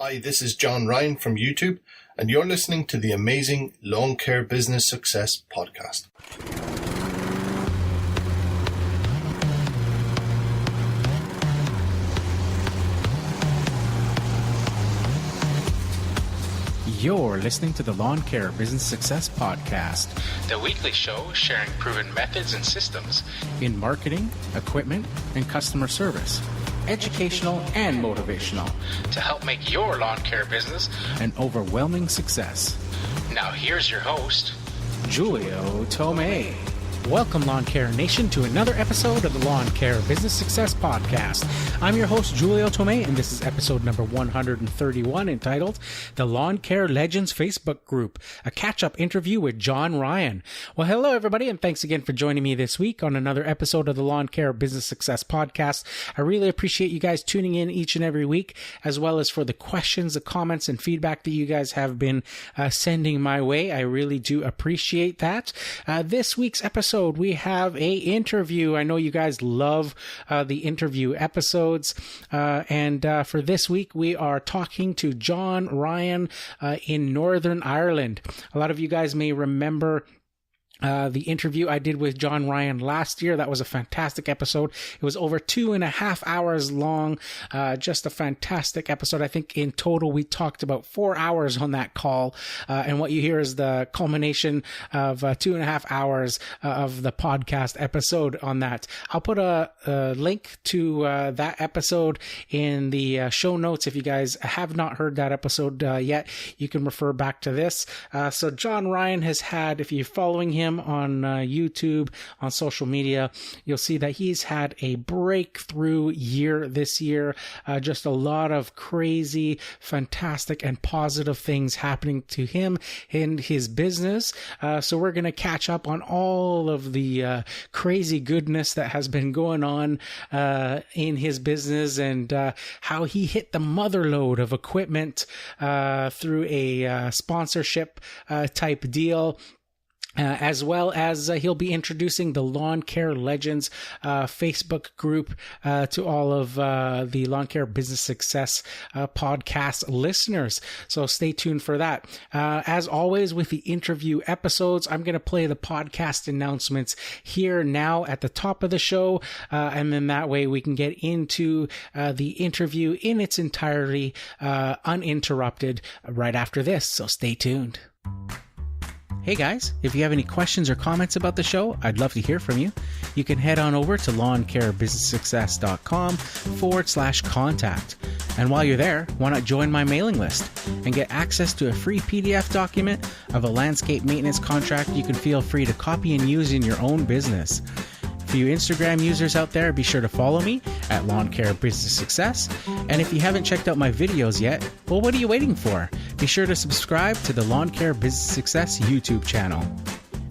Hi, this is John Ryan from YouTube, and you're listening to the amazing Lawn Care Business Success Podcast. You're listening to the Lawn Care Business Success Podcast, the weekly show sharing proven methods and systems in marketing, equipment, and customer service, educational and motivational, to help make your lawn care business an overwhelming success. Now here's your host, Julio Tomei. Welcome, Lawn Care Nation, to another episode of the Lawn Care Business Success Podcast. I'm your host, Julio Tomei, and this is episode number 131, entitled The Lawn Care Legends Facebook Group, a catch-up interview with John Ryan. Well, hello, everybody, and thanks again for joining me this week on another episode of the Lawn Care Business Success Podcast. I really appreciate you guys tuning in each and every week, as well as for the questions, the comments, and feedback that you guys have been sending my way. I really do appreciate that. This week's episode, we have a interview. I know you guys love the interview episodes. And for this week, we are talking to John Ryan in Northern Ireland. A lot of you guys may remember the interview I did with John Ryan last year. That was a fantastic episode. It was over 2.5 hours long. Just a fantastic episode. I think in total we talked about 4 hours on that call. And what you hear is the culmination of 2.5 hours of the podcast episode on that. I'll put a link to that episode in the show notes. If you guys have not heard that episode yet, you can refer back to this. So John Ryan has had, if you're following him on YouTube, on social media, you'll see that he's had a breakthrough year this year. Just a lot of crazy, fantastic, and positive things happening to him in his business. So we're going to catch up on all of the crazy goodness that has been going on in his business, and how he hit the mother lode of equipment through a sponsorship type deal. As well as he'll be introducing the Lawn Care Legends Facebook group to all of the Lawn Care Business Success podcast listeners. So stay tuned for that. As always with the interview episodes, I'm going to play the podcast announcements here now at the top of the show. And then that way we can get into the interview in its entirety, uninterrupted right after this. So stay tuned. Hey guys, if you have any questions or comments about the show, I'd love to hear from you. You can head on over to lawncarebusinesssuccess.com/contact. And while you're there, why not join my mailing list and get access to a free PDF document of a landscape maintenance contract you can feel free to copy and use in your own business. For you Instagram users out there, be sure to follow me at Lawn Care Business Success. And if you haven't checked out my videos yet, well, what are you waiting for? Be sure to subscribe to the Lawn Care Business Success YouTube channel.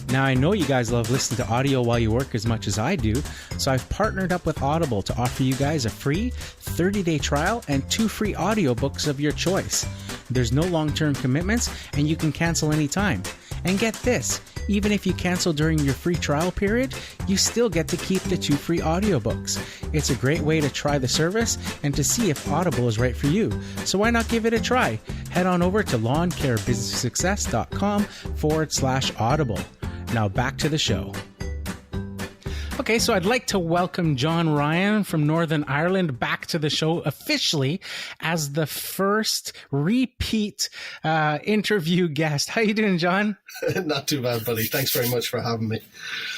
Now, I know you guys love listening to audio while you work as much as I do, so I've partnered up with Audible to offer you guys a free 30-day trial and 2 free audiobooks of your choice. There's no long-term commitments, and you can cancel anytime. And get this, even if you cancel during your free trial period, you still get to keep the 2 free audiobooks. It's a great way to try the service and to see if Audible is right for you. So why not give it a try? Head on over to lawncarebusinesssuccess.com/audible. Now back to the show. Okay, so I'd like to welcome John Ryan from Northern Ireland back to the show officially as the first repeat interview guest. How you doing, John? Not too bad, buddy. Thanks very much for having me.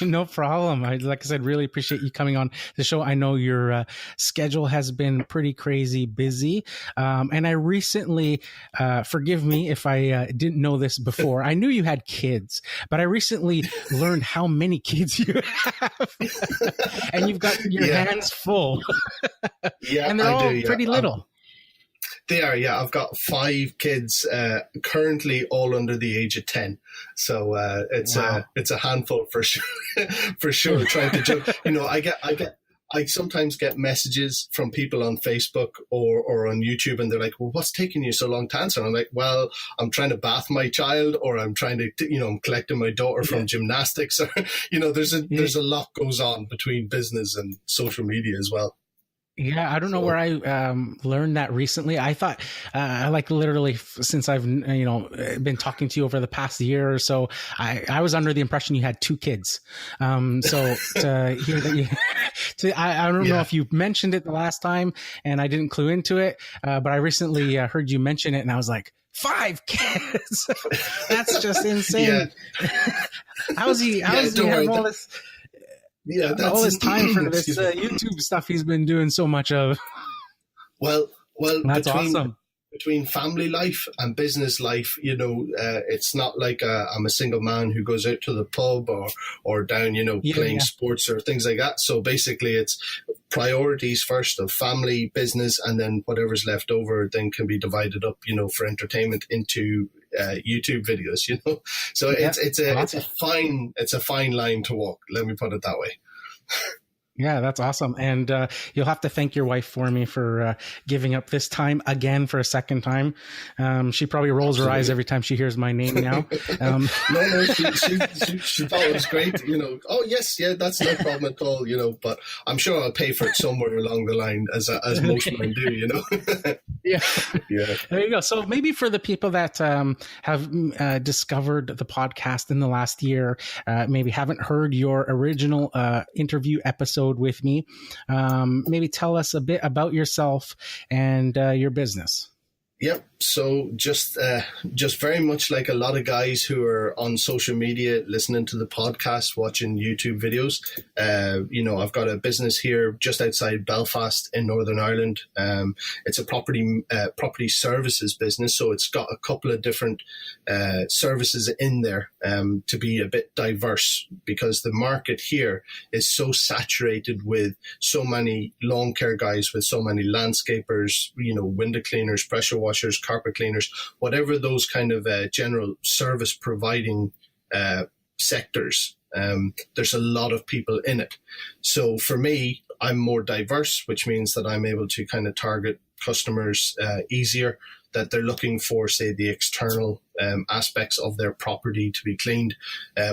No problem. Like I said, really appreciate you coming on the show. I know your schedule has been pretty crazy busy. And I recently, forgive me if I didn't know this before, I knew you had kids, but I recently learned how many kids you have. And you've got your hands full. Yeah, and they're all pretty little. They are, yeah. I've got 5 kids, currently all under the age of 10. So it's a handful for sure. For sure. Trying to joke, I sometimes get messages from people on Facebook or on YouTube, and they're like, well, what's taking you so long to answer? And I'm like, well, I'm trying to bath my child, or I'm trying to, I'm collecting my daughter from gymnastics. Or, there's a lot goes on between business and social media as well. Yeah, I don't know So where I learned that recently. I thought, like literally since I've been talking to you over the past year or so, I was under the impression you had two kids. So to hear that you, I don't know yeah, if you mentioned it the last time, and I didn't clue into it, but I recently heard you mention it, and I was like, 5 kids. That's just yeah, insane. How's he? yeah. How's he Don't worry. have all this? Yeah, All that's this time for this excuse me. YouTube stuff he's been doing so much of. Well, That's between awesome. family life and business life, it's not like I'm a single man who goes out to the pub or down, Yeah, playing yeah. sports or things like that. So basically, it's priorities first of family, business, and then whatever's left over then can be divided up, for entertainment into YouTube videos. So Yeah, it's a fine line to walk. Let me put it that way. yeah, that's awesome. And you'll have to thank your wife for me for giving up this time again for a second time. She probably rolls her eyes Absolutely. every time she hears my name now. No, she thought it was great, Oh yes, yeah, that's no problem at all, But I'm sure I'll pay for it somewhere along the line, as most men do. Yeah. Yeah, There you go. So maybe for the people that have discovered the podcast in the last year, maybe haven't heard your original interview episode with me, maybe tell us a bit about yourself and your business. Yep. So just very much like a lot of guys who are on social media, listening to the podcast, watching YouTube videos. I've got a business here just outside Belfast in Northern Ireland. It's a property services business, so it's got a couple of different services in there to be a bit diverse, because the market here is so saturated with so many lawn care guys, with so many landscapers, window cleaners, pressure washers, carpet cleaners, whatever those kind of general service providing sectors. There's a lot of people in it. So for me, I'm more diverse, which means that I'm able to kind of target customers easier, that they're looking for, say, the external aspects of their property to be cleaned,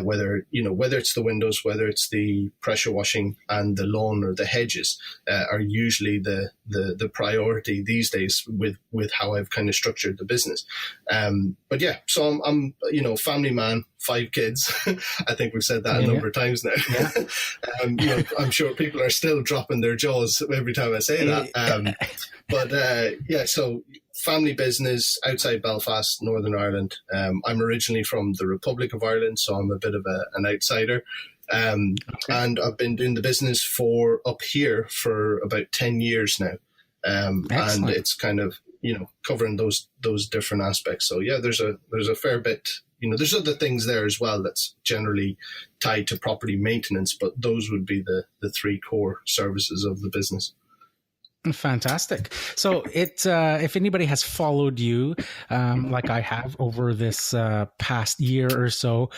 whether it's the windows, whether it's the pressure washing, and the lawn or the hedges are usually the priority these days with how I've kind of structured the business. But yeah, so I'm family man, 5 kids. I think we've said that a number of times now. Yeah. I'm sure people are still dropping their jaws every time I say that. So family business outside Belfast, Northern Ireland. I'm originally from the Republic of Ireland, so I'm a bit of an outsider. And I've been doing the business up here for about 10 years now. And it's kind of, covering those different aspects. So yeah, there's a fair bit, there's other things there as well that's generally tied to property maintenance, but those would be the 3 core services of the business. Fantastic. So if anybody has followed you, like I have over this past year or so,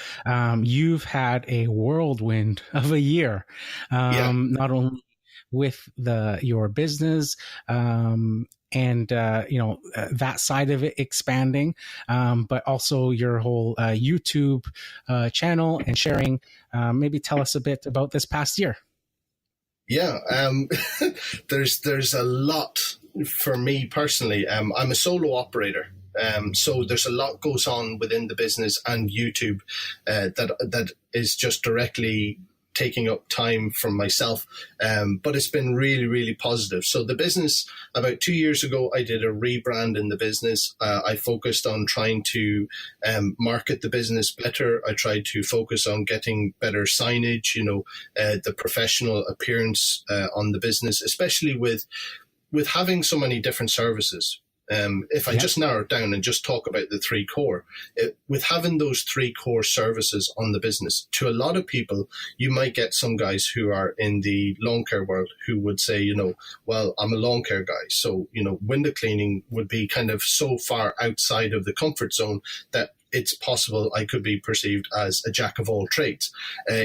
you've had a whirlwind of a year, not only with your business, and that side of it expanding, but also your whole YouTube channel and sharing. Maybe tell us a bit about this past year. Yeah, there's a lot for me personally. I'm a solo operator, so there's a lot goes on within the business and YouTube that is just directly taking up time from myself, but it's been really, really positive. So the business, about 2 years ago, I did a rebrand in the business. I focused on trying to market the business better. I tried to focus on getting better signage, the professional appearance on the business, especially with having so many different services. If I just narrow it down and just talk about the 3 core, with having those 3 core services on the business, to a lot of people, you might get some guys who are in the lawn care world who would say, well, I'm a lawn care guy. So, window cleaning would be kind of so far outside of the comfort zone that it's possible I could be perceived as a jack of all trades.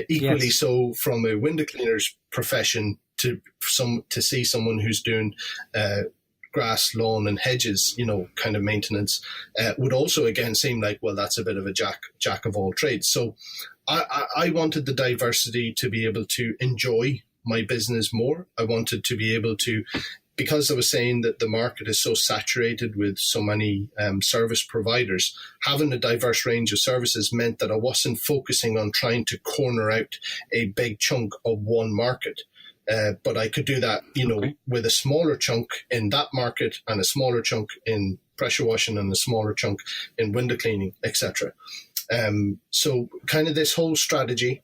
Equally so from a window cleaner's profession to see someone who's doing grass, lawn and hedges, kind of maintenance, would also again seem like, well, that's a bit of a jack of all trades. So I wanted the diversity to be able to enjoy my business more. I wanted to be able to, because I was saying that the market is so saturated with so many service providers, having a diverse range of services meant that I wasn't focusing on trying to corner out a big chunk of one market. But I could do that, with a smaller chunk in that market and a smaller chunk in pressure washing and a smaller chunk in window cleaning, etc. So kind of this whole strategy,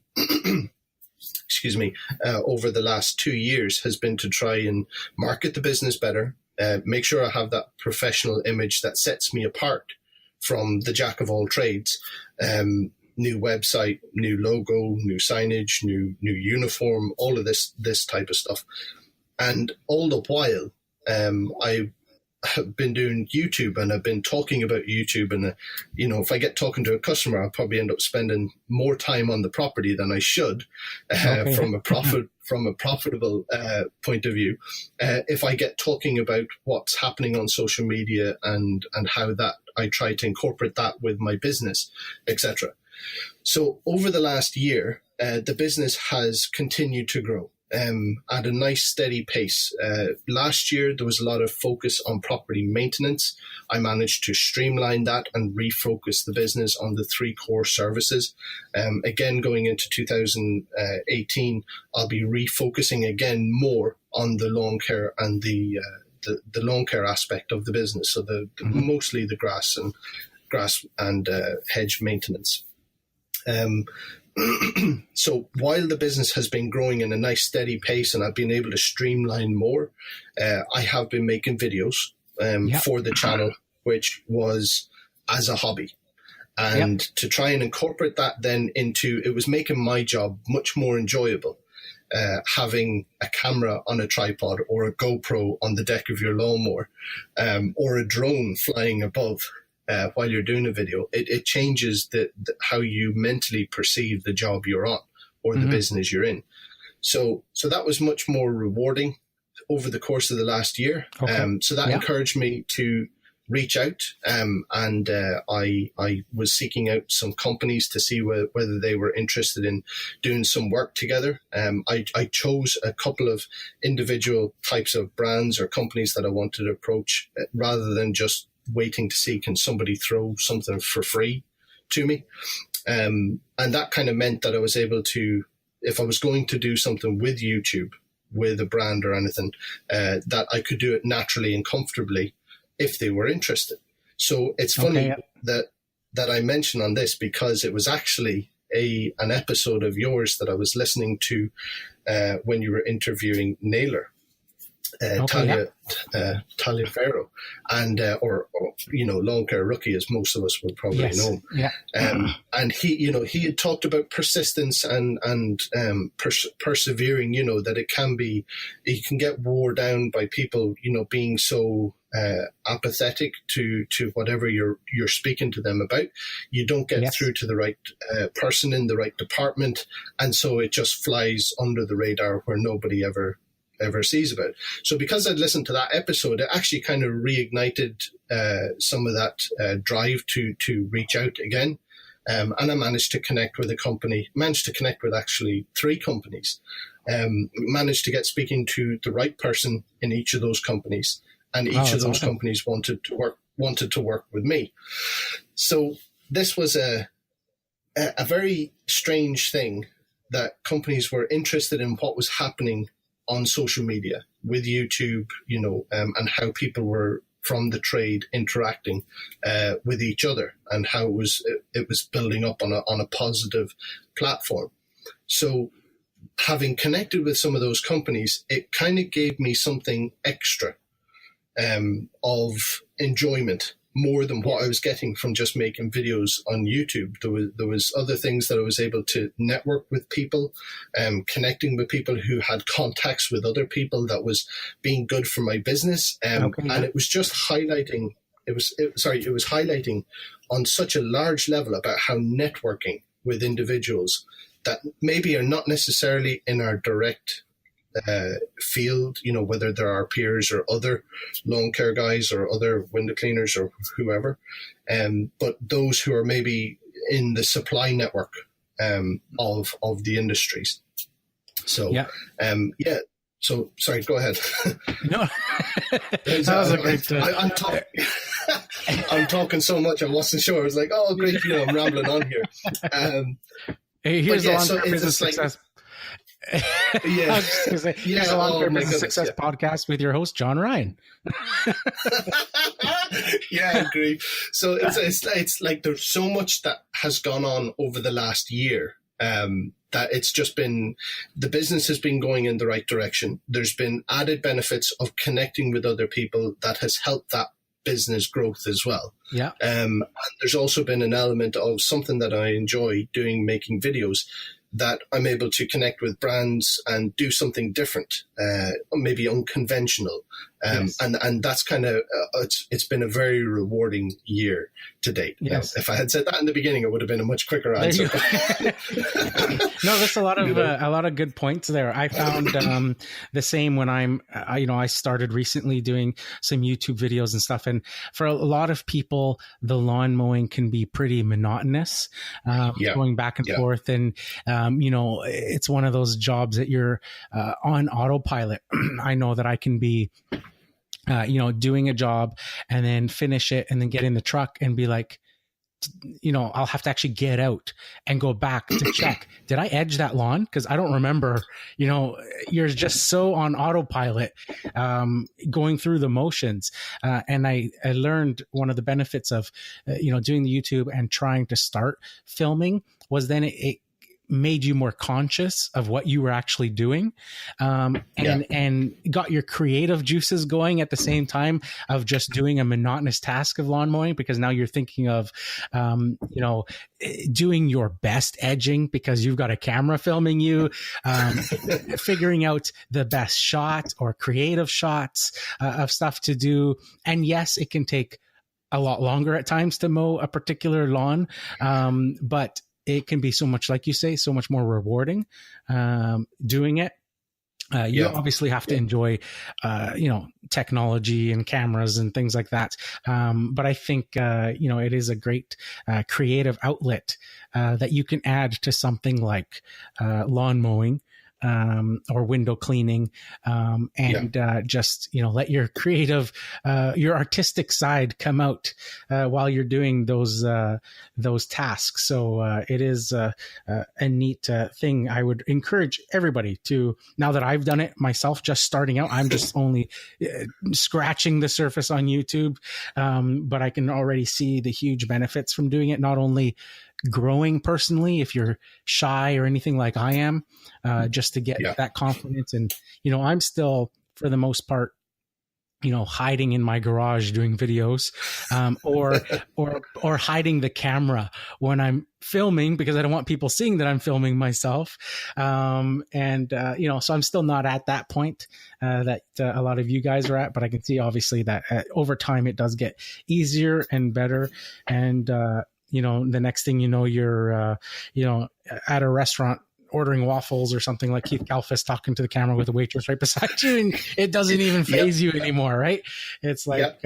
excuse me, over the last 2 years has been to try and market the business better, make sure I have that professional image that sets me apart from the jack of all trades. New website, new logo, new signage, new uniform, all of this type of stuff. And all the while, I have been doing YouTube, and I've been talking about YouTube. And, if I get talking to a customer, I'll probably end up spending more time on the property than I should from a profitable point of view. If I get talking about what's happening on social media and how that I try to incorporate that with my business, etc. So over the last year, the business has continued to grow at a nice steady pace. Last year, there was a lot of focus on property maintenance. I managed to streamline that and refocus the business on the 3 core services. Again, going into 2018, I'll be refocusing again more on the lawn care and the lawn care aspect of the business. So mostly the grass and hedge maintenance. So while the business has been growing in a nice steady pace and I've been able to streamline more, I have been making videos for the channel, which was as a hobby. And to try and incorporate that then into, it was making my job much more enjoyable. Having a camera on a tripod or a GoPro on the deck of your lawnmower, or a drone flying above while you're doing a video, it changes how you mentally perceive the job you're on or the business you're in. So that was much more rewarding over the course of the last year. So that encouraged me to reach out, and I was seeking out some companies to see whether they were interested in doing some work together. I chose a couple of individual types of brands or companies that I wanted to approach, rather than just waiting to see, can somebody throw something for free to me? And that kind of meant that I was able to, if I was going to do something with YouTube, with a brand or anything, that I could do it naturally and comfortably if they were interested. So it's funny that I mention on this, because it was actually an episode of yours that I was listening to when you were interviewing Naylor. Talia Ferro, and or lawn care rookie, as most of us would probably know. And he had talked about persistence and persevering. That you can get wore down by people being so apathetic to whatever you're speaking to them about. You don't get through to the right person in the right department, and so it just flies under the radar where nobody ever sees about it. So because I'd listened to that episode, it actually kind of reignited some of that drive to reach out again. And I managed to connect with actually 3 companies. Managed to get speaking to the right person in each of those companies, and each of those companies wanted to work with me. So this was a very strange thing, that companies were interested in what was happening on social media with YouTube, and how people were from the trade interacting with each other, and how it was building up on a positive platform. So having connected with some of those companies, it kind of gave me something extra of enjoyment, more than what I was getting from just making videos on YouTube. There was other things that I was able to network with people, connecting with people who had contacts with other people, that was being good for my business. And it was just highlighting, it was highlighting on such a large level about how networking with individuals that maybe are not necessarily in our direct field, whether there are peers or other lawn care guys or other window cleaners or whoever, but those who are maybe in the supply network of the industries. So, yeah. Yeah. So, sorry, go ahead. No, that was a great. I'm talking so much, I wasn't sure. I was like, oh, great, I'm rambling on here. Hey, here's yeah, the long-term business success. Yeah, I was just gonna say, here's the long-term business success podcast with your host John Ryan. Yeah, I agree. So it's like there's so much that has gone on over the last year. That it's just been, the business has been going in the right direction. There's been added benefits of connecting with other people that has helped that business growth as well. Yeah. And there's also been an element of something that I enjoy doing, making videos, that I'm able to connect with brands and do something different, maybe unconventional. Yes. And that's kind of, it's been a very rewarding year to date. Yes. If I had said that in the beginning, it would have been a much quicker answer. No, that's a lot of good points there. I found the same when I started recently doing some YouTube videos and stuff. And for a lot of people, the lawn mowing can be pretty monotonous, going back and forth. And, it's one of those jobs that you're on autopilot. I know that I can be doing a job and then finish it and then get in the truck and be like, I'll have to actually get out and go back to check. Did I edge that lawn? Because I don't remember, you're just so on autopilot, going through the motions. And I learned one of the benefits of, doing the YouTube and trying to start filming was then it made you more conscious of what you were actually doing, and got your creative juices going at the same time of just doing a monotonous task of lawn mowing, because now you're thinking of, doing your best edging because you've got a camera filming you, figuring out the best shot or creative shots of stuff to do. And yes, it can take a lot longer at times to mow a particular lawn, but it can be so much, like you say, so much more rewarding doing it. You obviously have to enjoy, technology and cameras and things like that. But I think, it is a great creative outlet that you can add to something like lawn mowing. Or window cleaning, just, let your creative, your artistic side come out while you're doing those tasks. So it is a neat thing. I would encourage everybody to, now that I've done it myself, just starting out, I'm just only scratching the surface on YouTube, but I can already see the huge benefits from doing it, not only growing personally, if you're shy or anything like I am, just to get that confidence. And, I'm still, for the most part, hiding in my garage doing videos, or hiding the camera when I'm filming, because I don't want people seeing that I'm filming myself. So I'm still not at that point that a lot of you guys are at, but I can see obviously that over time it does get easier and better. And, the next thing you're, at a restaurant ordering waffles or something, like Keith Kalfas talking to the camera with a waitress right beside you, and it doesn't even faze you anymore, right? It's like,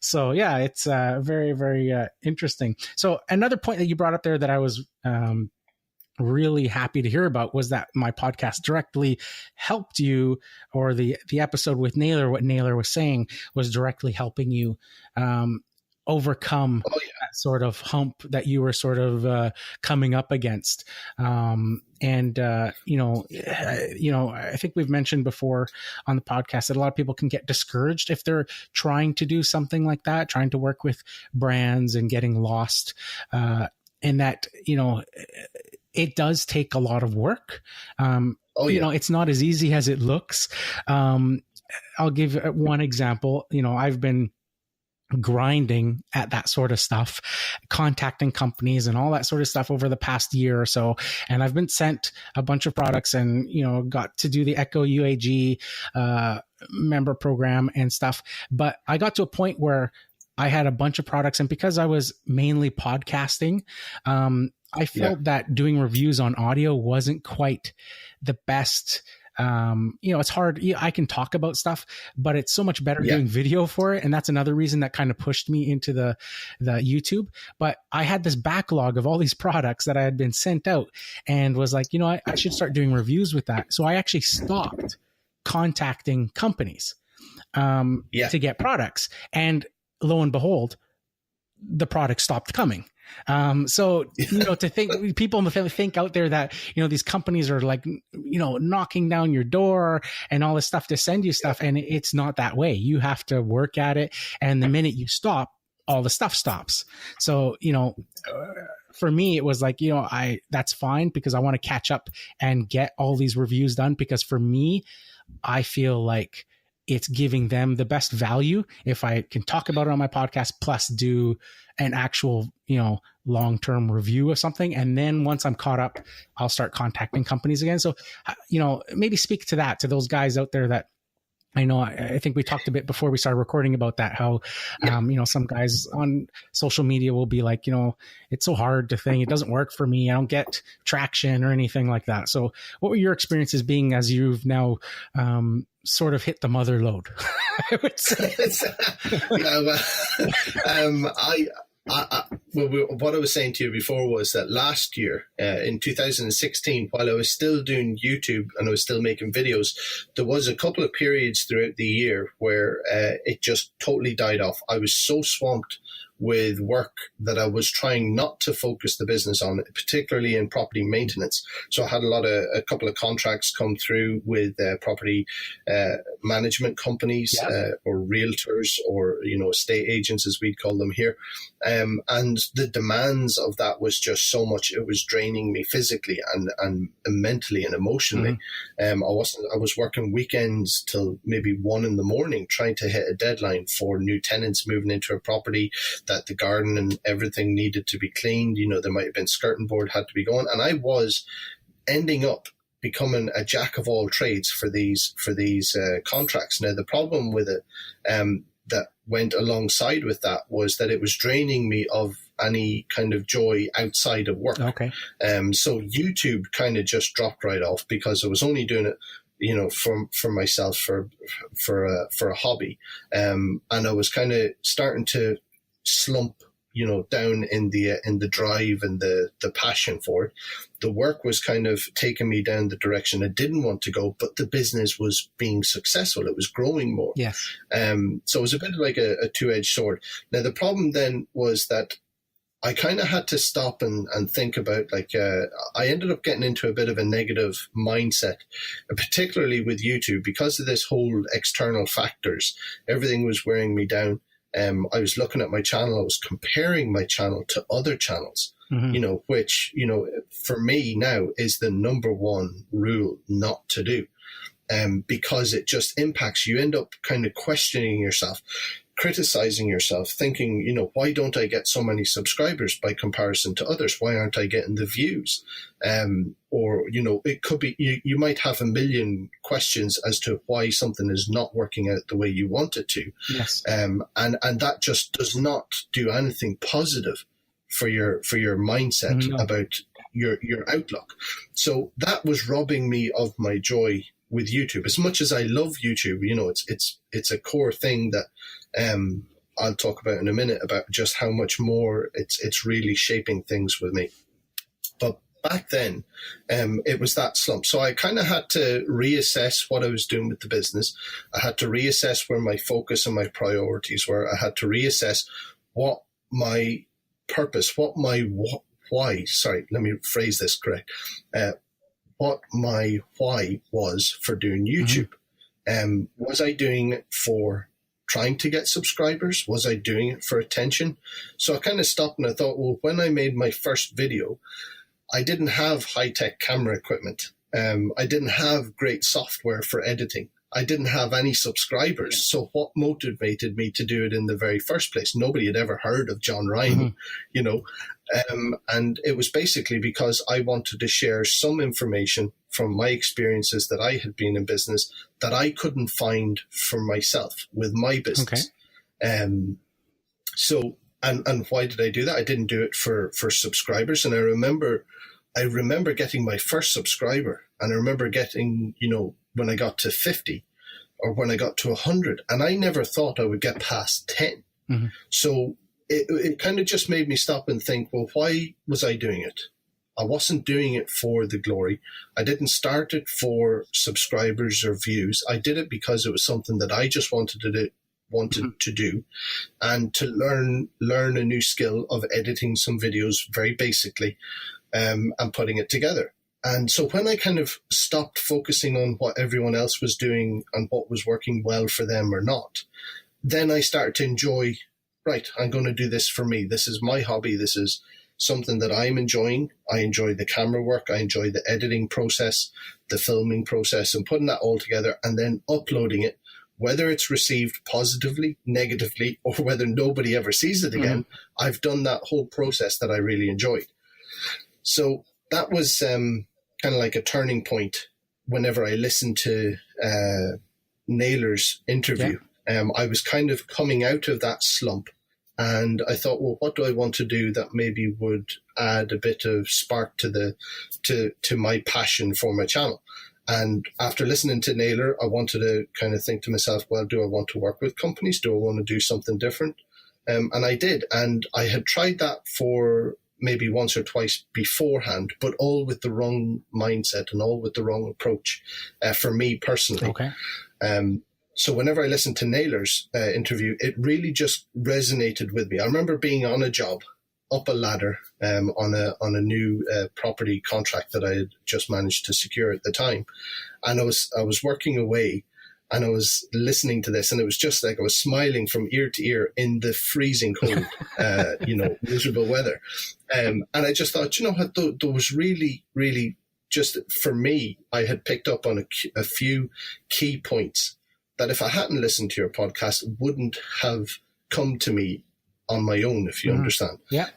so yeah, it's very, very interesting. So another point that you brought up there that I was really happy to hear about was that my podcast directly helped you, or the episode with Naylor, what Naylor was saying was directly helping you overcome that sort of hump that you were sort of coming up against. I think we've mentioned before on the podcast that a lot of people can get discouraged if they're trying to do something like that, trying to work with brands and getting lost. And that, it does take a lot of work. It's not as easy as it looks. I'll give one example. I've been grinding at that sort of stuff, contacting companies and all that sort of stuff over the past year or so. And I've been sent a bunch of products and, got to do the Echo UAG member program and stuff. But I got to a point where I had a bunch of products, and because I was mainly podcasting, I felt that doing reviews on audio wasn't quite the best it's hard. I can talk about stuff, but it's so much better doing video for it. And that's another reason that kind of pushed me into the YouTube. But I had this backlog of all these products that I had been sent out and was like, I should start doing reviews with that. So I actually stopped contacting companies to get products. And lo and behold, the product stopped coming. So, to think, people think out there that, these companies are like, knocking down your door and all this stuff to send you stuff. And it's not that way. You have to work at it. And the minute you stop, all the stuff stops. So, for me, it was like, that's fine because I want to catch up and get all these reviews done, because for me, I feel like it's giving them the best value if I can talk about it on my podcast, plus do an actual, long-term review of something. And then once I'm caught up, I'll start contacting companies again. So, maybe speak to that, to those guys out there that I know. I think we talked a bit before we started recording about that, how, some guys on social media will be like, it's so hard to think, it doesn't work for me. I don't get traction or anything like that. So what were your experiences being as you've now, sort of hit the mother load, I would say? What I was saying to you before was that last year, in 2016, while I was still doing YouTube and I was still making videos, there was a couple of periods throughout the year where it just totally died off. I was so swamped with work that I was trying not to focus the business on, particularly in property maintenance. So I had a couple of contracts come through with property management companies or realtors or, estate agents, as we call them here. And the demands of that was just so much. It was draining me physically and mentally and emotionally. I was working weekends till maybe 1 a.m. trying to hit a deadline for new tenants moving into a property, that the garden and everything needed to be cleaned. There might have been skirting board had to be going. And I was ending up becoming a jack of all trades for these contracts. Now, the problem with it that went alongside with that was that it was draining me of any kind of joy outside of work. Okay. So YouTube kind of just dropped right off because I was only doing it, for myself, for a hobby. And I was kind of starting to slump, down in the drive and the passion for it. The work was kind of taking me down the direction I didn't want to go, but the business was being successful. It was growing more. Yes. So it was a bit like a two-edged sword. Now, the problem then was that I kind of had to stop and think about, I ended up getting into a bit of a negative mindset, particularly with YouTube, because of this whole external factors. Everything was wearing me down. I was looking at my channel. I was comparing my channel to other channels, which, for me now is the number one rule not to do, because it just impacts. You end up kind of questioning yourself, criticizing yourself, thinking, why don't I get so many subscribers by comparison to others? Why aren't I getting the views? Or, it could be, you might have a million questions as to why something is not working out the way you want it to. Yes. And that just does not do anything positive for your mindset about your outlook. So that was robbing me of my joy with YouTube. As much as I love YouTube, it's a core thing that I'll talk about in a minute, about just how much more it's really shaping things with me. But back then, it was that slump. So I kind of had to reassess what I was doing with the business. I had to reassess where my focus and my priorities were. I had to reassess what my purpose, what my why, sorry, let me phrase this correct. What my why was for doing YouTube. Was I doing it for trying to get subscribers? Was I doing it for attention? So I kind of stopped and I thought, well, when I made my first video, I didn't have high-tech camera equipment. I didn't have great software for editing. I didn't have any subscribers. So what motivated me to do it in the very first place? Nobody had ever heard of John Ryan, and it was basically because I wanted to share some information from my experiences that I had been in business that I couldn't find for myself with my business. Okay. So why did I do that? I didn't do it for subscribers. And I remember getting my first subscriber, and I remember getting, when I got to 50 or when I got to 100, and I never thought I would get past 10. Mm-hmm. So it kind of just made me stop and think, well, why was I doing it? I wasn't doing it for the glory. I didn't start it for subscribers or views. I did it because it was something that I just wanted to do, and to learn a new skill of editing some videos very basically, and putting it together. And so when I kind of stopped focusing on what everyone else was doing and what was working well for them or not, then I started to enjoy, right, I'm going to do this for me. This is my hobby. This is something that I'm enjoying. I enjoy the camera work. I enjoy the editing process, the filming process, and putting that all together and then uploading it, whether it's received positively, negatively, or whether nobody ever sees it again. I've done that whole process that I really enjoyed. So that was kind of like a turning point whenever I listened to Naylor's interview. I was kind of coming out of that slump, and I thought, well, what do I want to do that maybe would add a bit of spark to my passion for my channel? And after listening to Naylor, I wanted to kind of think to myself, well, do I want to work with companies? Do I want to do something different? And I did. And I had tried that for maybe once or twice beforehand, but all with the wrong mindset and all with the wrong approach for me personally. Okay. So whenever I listened to Naylor's interview, it really just resonated with me. I remember being on a job, up a ladder, on a new property contract that I had just managed to secure at the time, and I was working away, and I was listening to this, and it was just like I was smiling from ear to ear in the freezing cold, miserable weather, and I just thought, you know what, those really, really, just for me, I had picked up on a few key points that if I hadn't listened to your podcast wouldn't have come to me on my own, if you understand. Yeah.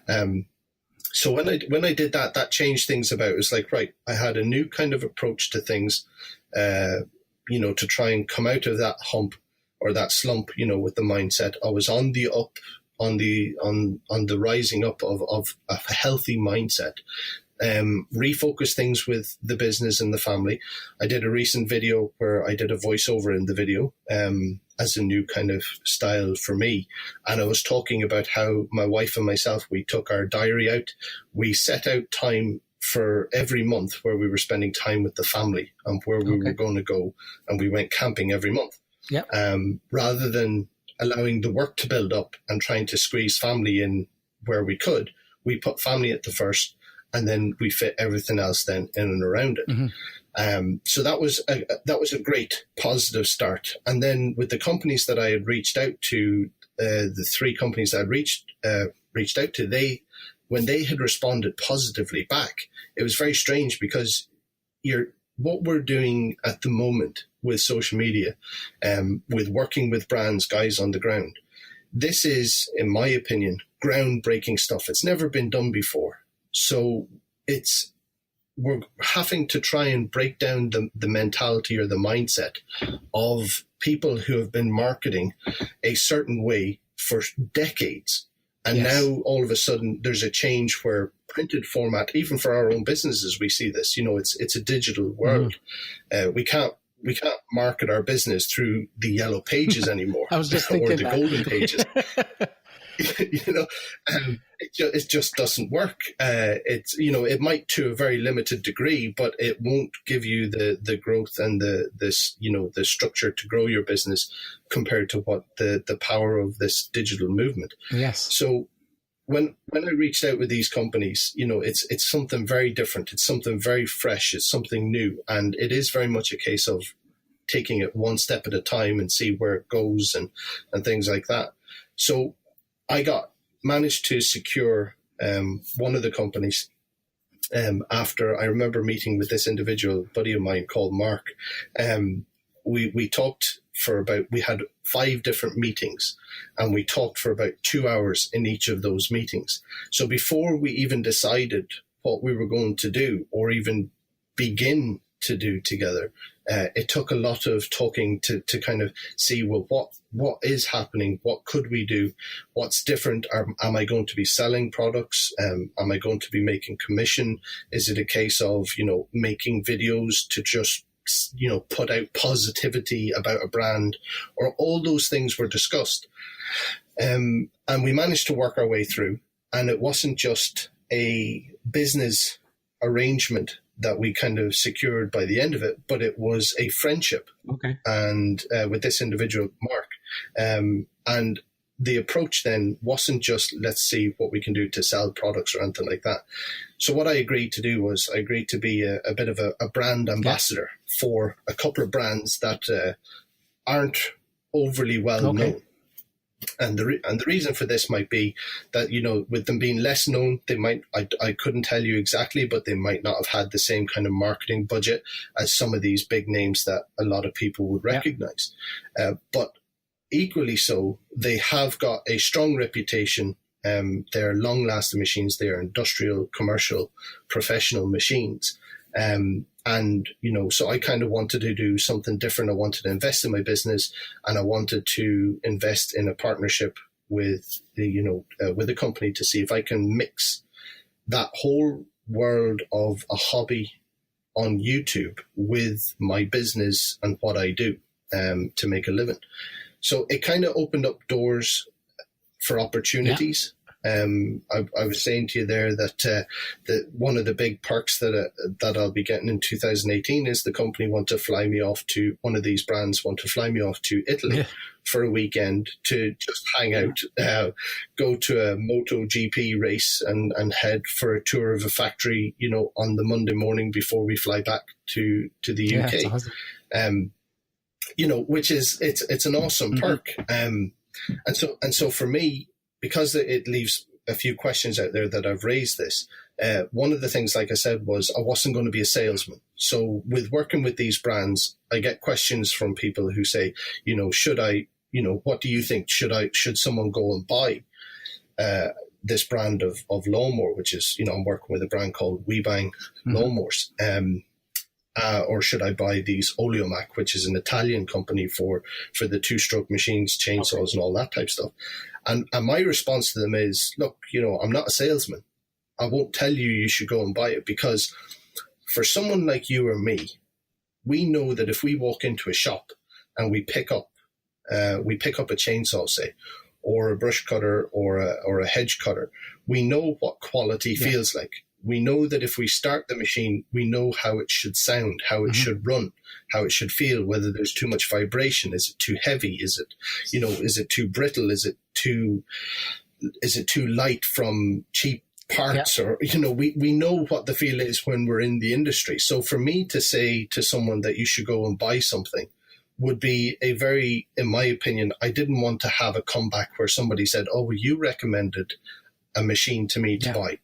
So when I did that, that changed things about. It was like, right, I had a new kind of approach to things, to try and come out of that hump or that slump, with the mindset. I was on the up, on the rising up of a healthy mindset. Refocus things with the business and the family. I did a recent video where I did a voiceover in the video as a new kind of style for me. And I was talking about how my wife and myself, we took our diary out. We set out time for every month where we were spending time with the family and where we were going to go. And we went camping every month. Yep. Rather than allowing the work to build up and trying to squeeze family in where we could, we put family at the first, and then we fit everything else then in and around it. Mm-hmm. So that was a great positive start. And then with the companies that I had reached out to, the 3 companies I reached out to, when they had responded positively back, it was very strange because what we're doing at the moment with social media, with working with brands, guys on the ground, this is, in my opinion, groundbreaking stuff. It's never been done before. So we're having to try and break down the mentality or the mindset of people who have been marketing a certain way for decades. And now all of a sudden there's a change where printed format, even for our own businesses, we see this, it's a digital world. We can't market our business through the yellow pages anymore. I was just thinking or the golden pages. It just doesn't work. It might to a very limited degree, but it won't give you the growth and the structure to grow your business compared to what the power of this digital movement. Yes. So when I reached out with these companies, it's something very different. It's something very fresh. It's something new, and it is very much a case of taking it one step at a time and see where it goes and things like that. So I managed to secure one of the companies after I remember meeting with this individual buddy of mine called Mark. We talked we had 5 different meetings, and we talked for about 2 hours in each of those meetings. So before we even decided what we were going to do or even begin to do together, it took a lot of talking to kind of see, well, what is happening? What could we do? What's different? Am I going to be selling products? Am I going to be making commission? Is it a case of, making videos to just put out positivity about a brand, or all those things were discussed. And we managed to work our way through. And it wasn't just a business arrangement that we kind of secured by the end of it, but it was a friendship. Okay. And with this individual, Mark. And the approach then wasn't just, let's see what we can do to sell products or anything like that. So what I agreed to do was I agreed to be a bit of a brand ambassador for a couple of brands that aren't overly well known. And the reason for this might be that, with them being less known, they might, I couldn't tell you exactly, but they might not have had the same kind of marketing budget as some of these big names that a lot of people would recognize. But equally so, they have got a strong reputation. They're long-lasting machines. They are industrial, commercial, professional machines. So I kind of wanted to do something different. I wanted to invest in my business, and I wanted to invest in a partnership with a company to see if I can mix that whole world of a hobby on YouTube with my business and what I do to make a living. So it kind of opened up doors for opportunities. I was saying to you there that one of the big perks that I'll be getting in 2018 is the company want to fly me off to, one of these brands want to fly me off to Italy for a weekend to just hang out, go to a MotoGP race and head for a tour of a factory, on the Monday morning before we fly back to the UK. That's awesome. Which is, it's an awesome perk. And so for me, because it leaves a few questions out there that I've raised this, one of the things, like I said, was I wasn't going to be a salesman. So with working with these brands, I get questions from people who say, should I, what do you think? Should someone go and buy this brand of lawnmower, which is, I'm working with a brand called WeBang Lawnmowers. Or should I buy these Oleomac, which is an Italian company for the two-stroke machines, chainsaws, and all that type of stuff. And my response to them is, look, I'm not a salesman. I won't tell you should go and buy it, because for someone like you or me, we know that if we walk into a shop and we pick up a chainsaw, say, or a brush cutter or a hedge cutter, we know what quality feels like. We know that if we start the machine, we know how it should sound, how it should run, how it should feel, whether there's too much vibration. Is it too heavy? Is it too brittle? Is it too light from cheap parts? Or, we know what the feel is when we're in the industry. So for me to say to someone that you should go and buy something would be in my opinion, I didn't want to have a comeback where somebody said, oh, well, you recommended a machine to me to buy.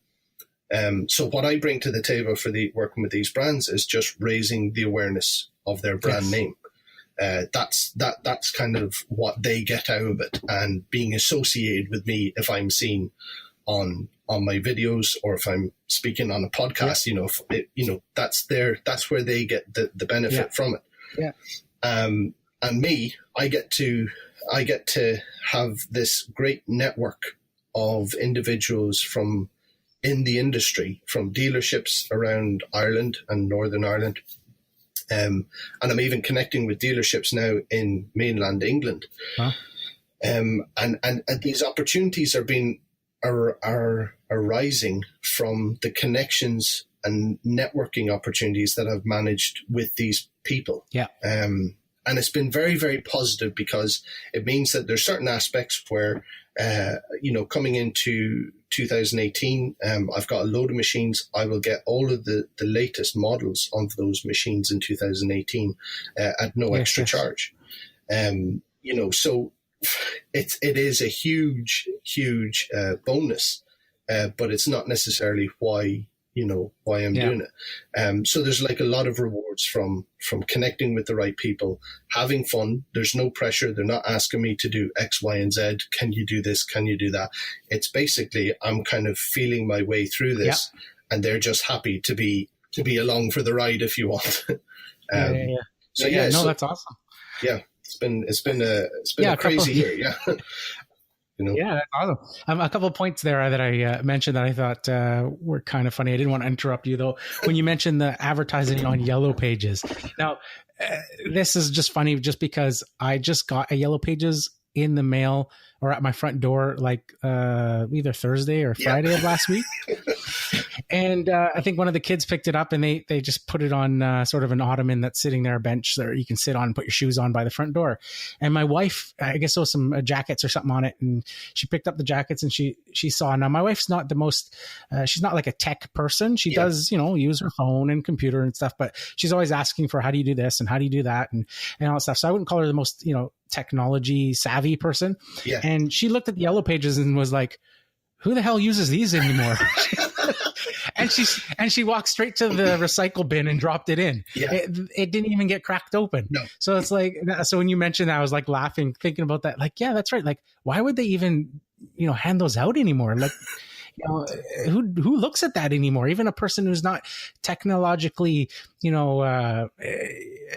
So what I bring to the table for working with these brands is just raising the awareness of their brand name. That's kind of what they get out of it, and being associated with me if I'm seen on my videos or if I'm speaking on a podcast. That's where they get the benefit from it. Yeah. And me, I get to have this great network of individuals from in the industry, from dealerships around Ireland and Northern Ireland. And I'm even connecting with dealerships now in mainland England. Huh? And these opportunities are arising from the connections and networking opportunities that I've managed with these people. Yeah. And it's been very, very positive, because it means that there's certain aspects where, coming into 2018, I've got a load of machines. I will get all of the latest models of those machines in 2018 at no extra charge. So it is a huge, huge bonus, but it's not necessarily why I'm doing it. So there's like a lot of rewards from connecting with the right people, having fun. There's no pressure. They're not asking me to do X, Y, and Z. Can you do this? Can you do that? It's basically, I'm kind of feeling my way through this, and they're just happy to be along for the ride, if you want. So that's awesome. Yeah, it's been a crazy year. Yeah. Yeah, that's awesome. A couple of points there that I mentioned that I thought were kind of funny. I didn't want to interrupt you though. When you mentioned the advertising on Yellow Pages. Now, this is just funny just because I just got a Yellow Pages in the mail or at my front door like either Thursday or Friday of last week. And I think one of the kids picked it up and they just put it on sort of an ottoman that's sitting there, a bench that you can sit on and put your shoes on by the front door. And my wife, I guess, saw some jackets or something on it. And she picked up the jackets and she saw. Now, my wife's not the most, she's not like a tech person. She does, use her phone and computer and stuff, but she's always asking for how do you do this and how do you do that and all that stuff. So I wouldn't call her the most, technology savvy person. Yeah. And she looked at the Yellow Pages and was like, who the hell uses these anymore? And she walked straight to the recycle bin and dropped it in. Yeah. It didn't even get cracked open. No. So it's like, so when you mentioned that, I was like laughing, thinking about that. Like, yeah, that's right. Like, why would they even, hand those out anymore? Like, who looks at that anymore? Even a person who's not technologically,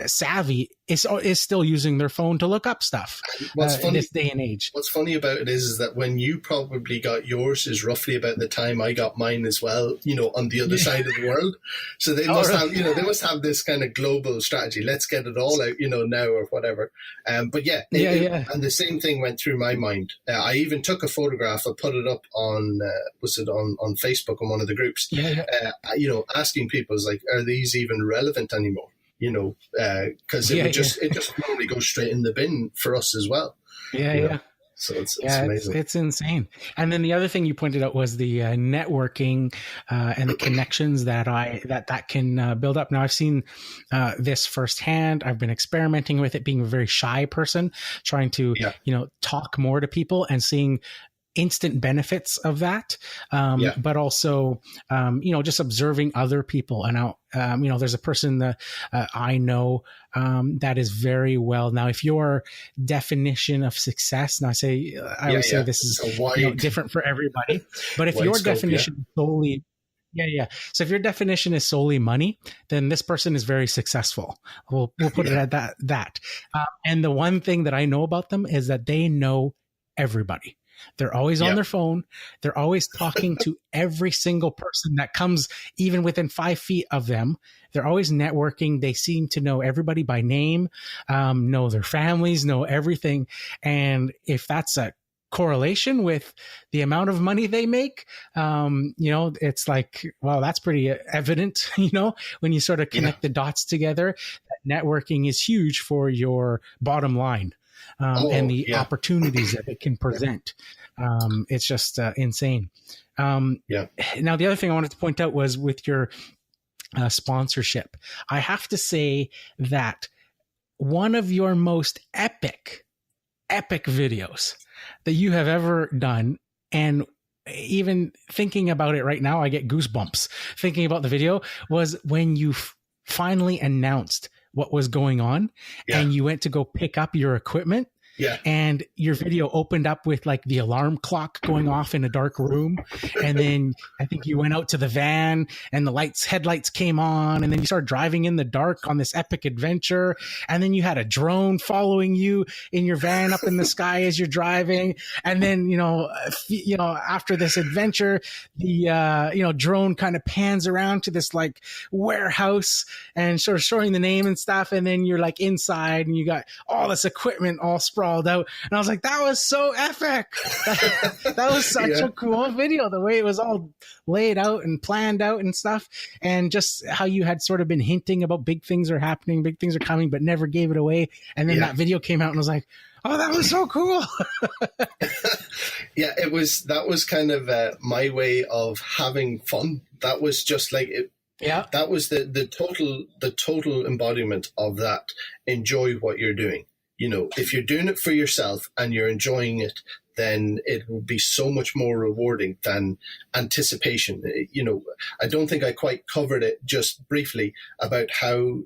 savvy is still using their phone to look up stuff in this day and age. What's funny about it is that when you probably got yours is roughly about the time I got mine as well, on the other side of the world. So they must have, they must have this kind of global strategy. Let's get it all out, now or whatever. But and the same thing went through my mind. I even took a photograph. I put it up on, on Facebook on one of the groups, asking people, like, are these even relevant anymore? Because it just normally goes straight in the bin for us as well. So it's amazing. It's insane. And then the other thing you pointed out was the networking and the connections that can build up. Now I've seen this firsthand. I've been experimenting with it, being a very shy person, trying to talk more to people and seeing instant benefits of that. But also, just observing other people. And now, there's a person that I know that is very well. Now, if your definition of success, and I always say this is different for everybody, but if your definition solely so if your definition is solely money, then this person is very successful. We'll put it at that. And the one thing that I know about them is that they know everybody. They're always on their phone. They're always talking to every single person that comes even within 5 feet of them. They're always networking. They seem to know everybody by name, know their families, know everything. And if that's a correlation with the amount of money they make, it's like, well, that's pretty evident, when you sort of connect the dots together. That networking is huge for your bottom line. And the opportunities that it can present. It's just insane. Now, the other thing I wanted to point out was with your sponsorship. I have to say that one of your most epic videos that you have ever done, and even thinking about it right now, I get goosebumps thinking about the video, was when you finally announced what was going on and you went to go pick up your equipment. And your video opened up with like the alarm clock going off in a dark room. And then I think you went out to the van and the headlights came on, and then you started driving in the dark on this epic adventure. And then you had a drone following you in your van up in the sky as you're driving. And then, after this adventure, the, drone kind of pans around to this like warehouse and sort of showing the name and stuff. And then you're like inside and you got all this equipment all sprawled out, and I was like, that was so epic. That was such a cool video, the way it was all laid out and planned out and stuff, and just how you had sort of been hinting about big things are happening, big things are coming, but never gave it away. And then that video came out and I was like, oh, that was so cool. That was kind of my way of having fun. That was just like it. That was the total embodiment of that. Enjoy what you're doing. If you're doing it for yourself and you're enjoying it, then it will be so much more rewarding than anticipation. I don't think I quite covered it just briefly about how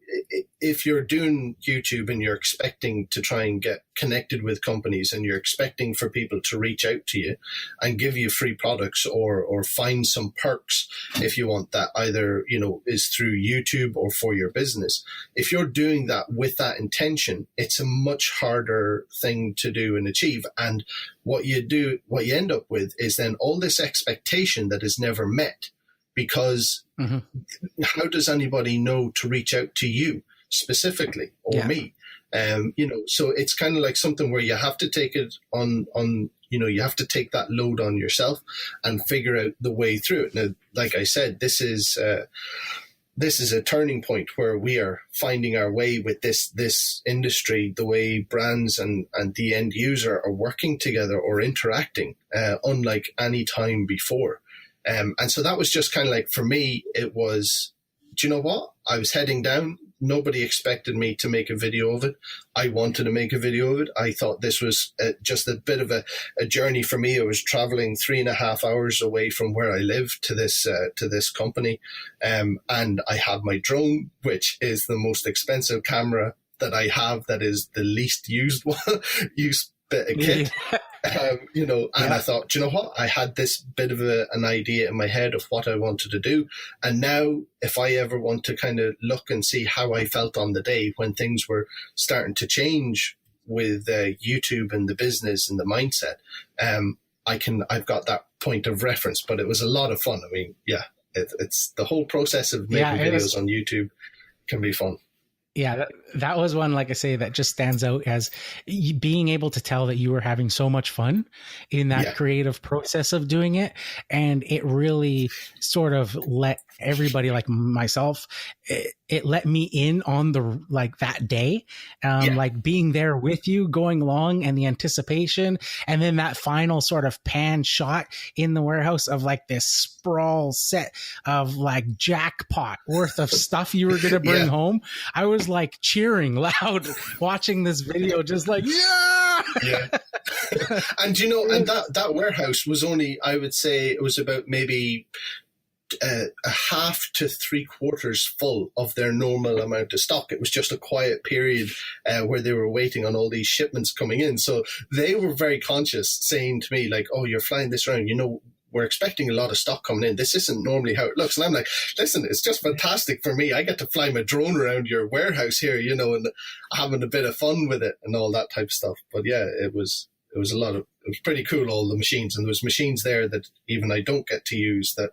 if you're doing YouTube and you're expecting to try and get connected with companies and you're expecting for people to reach out to you and give you free products or find some perks if you want that, either, is through YouTube or for your business. If you're doing that with that intention, it's a much harder thing to do and achieve. And what you end up with is then all this expectation that is never met, because how does anybody know to reach out to you specifically, or me? So it's kind of like something where you have to take it on, you have to take that load on yourself and figure out the way through it. Now, like I said, this is a turning point where we are finding our way with this industry, the way brands and the end user are working together or interacting, unlike any time before. And so that was just kind of like, for me, it was, do you know what? I was heading down. Nobody expected me to make a video of it. I wanted to make a video of it. I thought this was just a bit of a journey for me. I was traveling 3.5 hours away from where I live to this company. And I have my drone, which is the most expensive camera that I have, that is the least used bit of kit. And I thought, do you know what? I had this bit of an idea in my head of what I wanted to do. And now if I ever want to kind of look and see how I felt on the day when things were starting to change with YouTube and the business and the mindset, I've got that point of reference. But it was a lot of fun. I mean, it's the whole process of making videos on YouTube can be fun. Yeah, that was one, like I say, that just stands out as being able to tell that you were having so much fun in that creative process of doing it. And it really sort of let everybody, like myself, it let me in on that day, like being there with you, going along, and the anticipation. And then that final sort of pan shot in the warehouse of like this sprawl set of like jackpot worth of stuff you were going to bring home. I was like cheering loud watching this video, just like, And and that warehouse was only, I would say it was about maybe a half to 3/4 full of their normal amount of stock. It was just a quiet period where they were waiting on all these shipments coming in. So they were very conscious, saying to me like, "Oh, you're flying this around, we're expecting a lot of stock coming in. This isn't normally how it looks." And I'm like, listen, it's just fantastic for me. I get to fly my drone around your warehouse here, and having a bit of fun with it and all that type of stuff. But yeah, it was it was pretty cool, all the machines. And there was machines there that even I don't get to use, that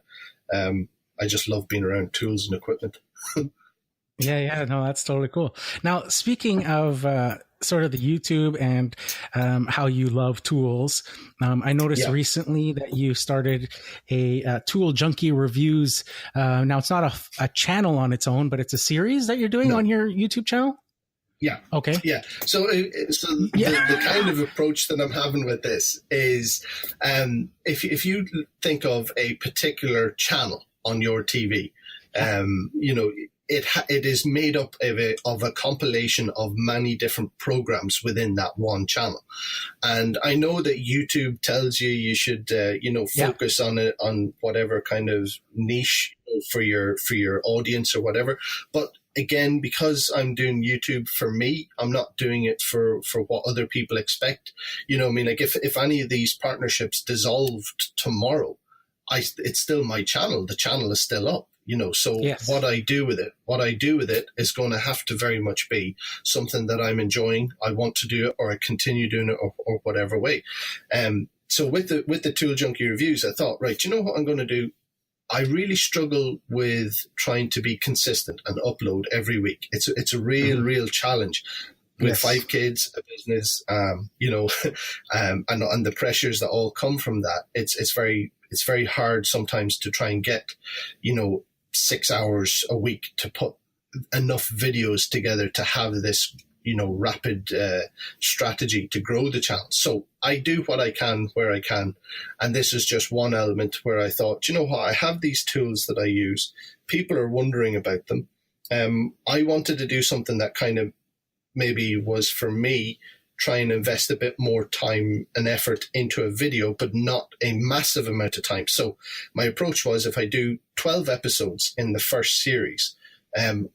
I just love being around tools and equipment. No, that's totally cool. Now, speaking of sort of the YouTube and how you love tools, I noticed recently that you started a Tool Junkie Reviews. Now, it's not a channel on its own, but it's a series that you're doing on your YouTube channel? Yeah. Okay. Yeah. So the kind of approach that I'm having with this is, if you think of a particular channel on your TV, it is made up of a compilation of many different programs within that one channel. And I know that YouTube tells you should, focus on whatever kind of niche for your audience or whatever. But again, because I'm doing YouTube for me, I'm not doing it for what other people expect. Like if any of these partnerships dissolved tomorrow, it's still my channel. The channel is still up. What I do with it is going to have to very much be something that I'm enjoying. I want to do it, or I continue doing it, or whatever way. So with the Tool Junkie Reviews, I thought, right, you know what I'm going to do? I really struggle with trying to be consistent and upload every week. It's a real challenge with 5 kids, a business, and the pressures that all come from that. It's very hard sometimes to try and get, 6 hours a week to put enough videos together to have this, rapid strategy to grow the channel. So I do what I can where I can. And this is just one element where I thought, you know what, I have these tools that I use. People are wondering about them. I wanted to do something that kind of maybe was, for me, try and invest a bit more time and effort into a video, but not a massive amount of time. So my approach was, if I do 12 episodes in the first series,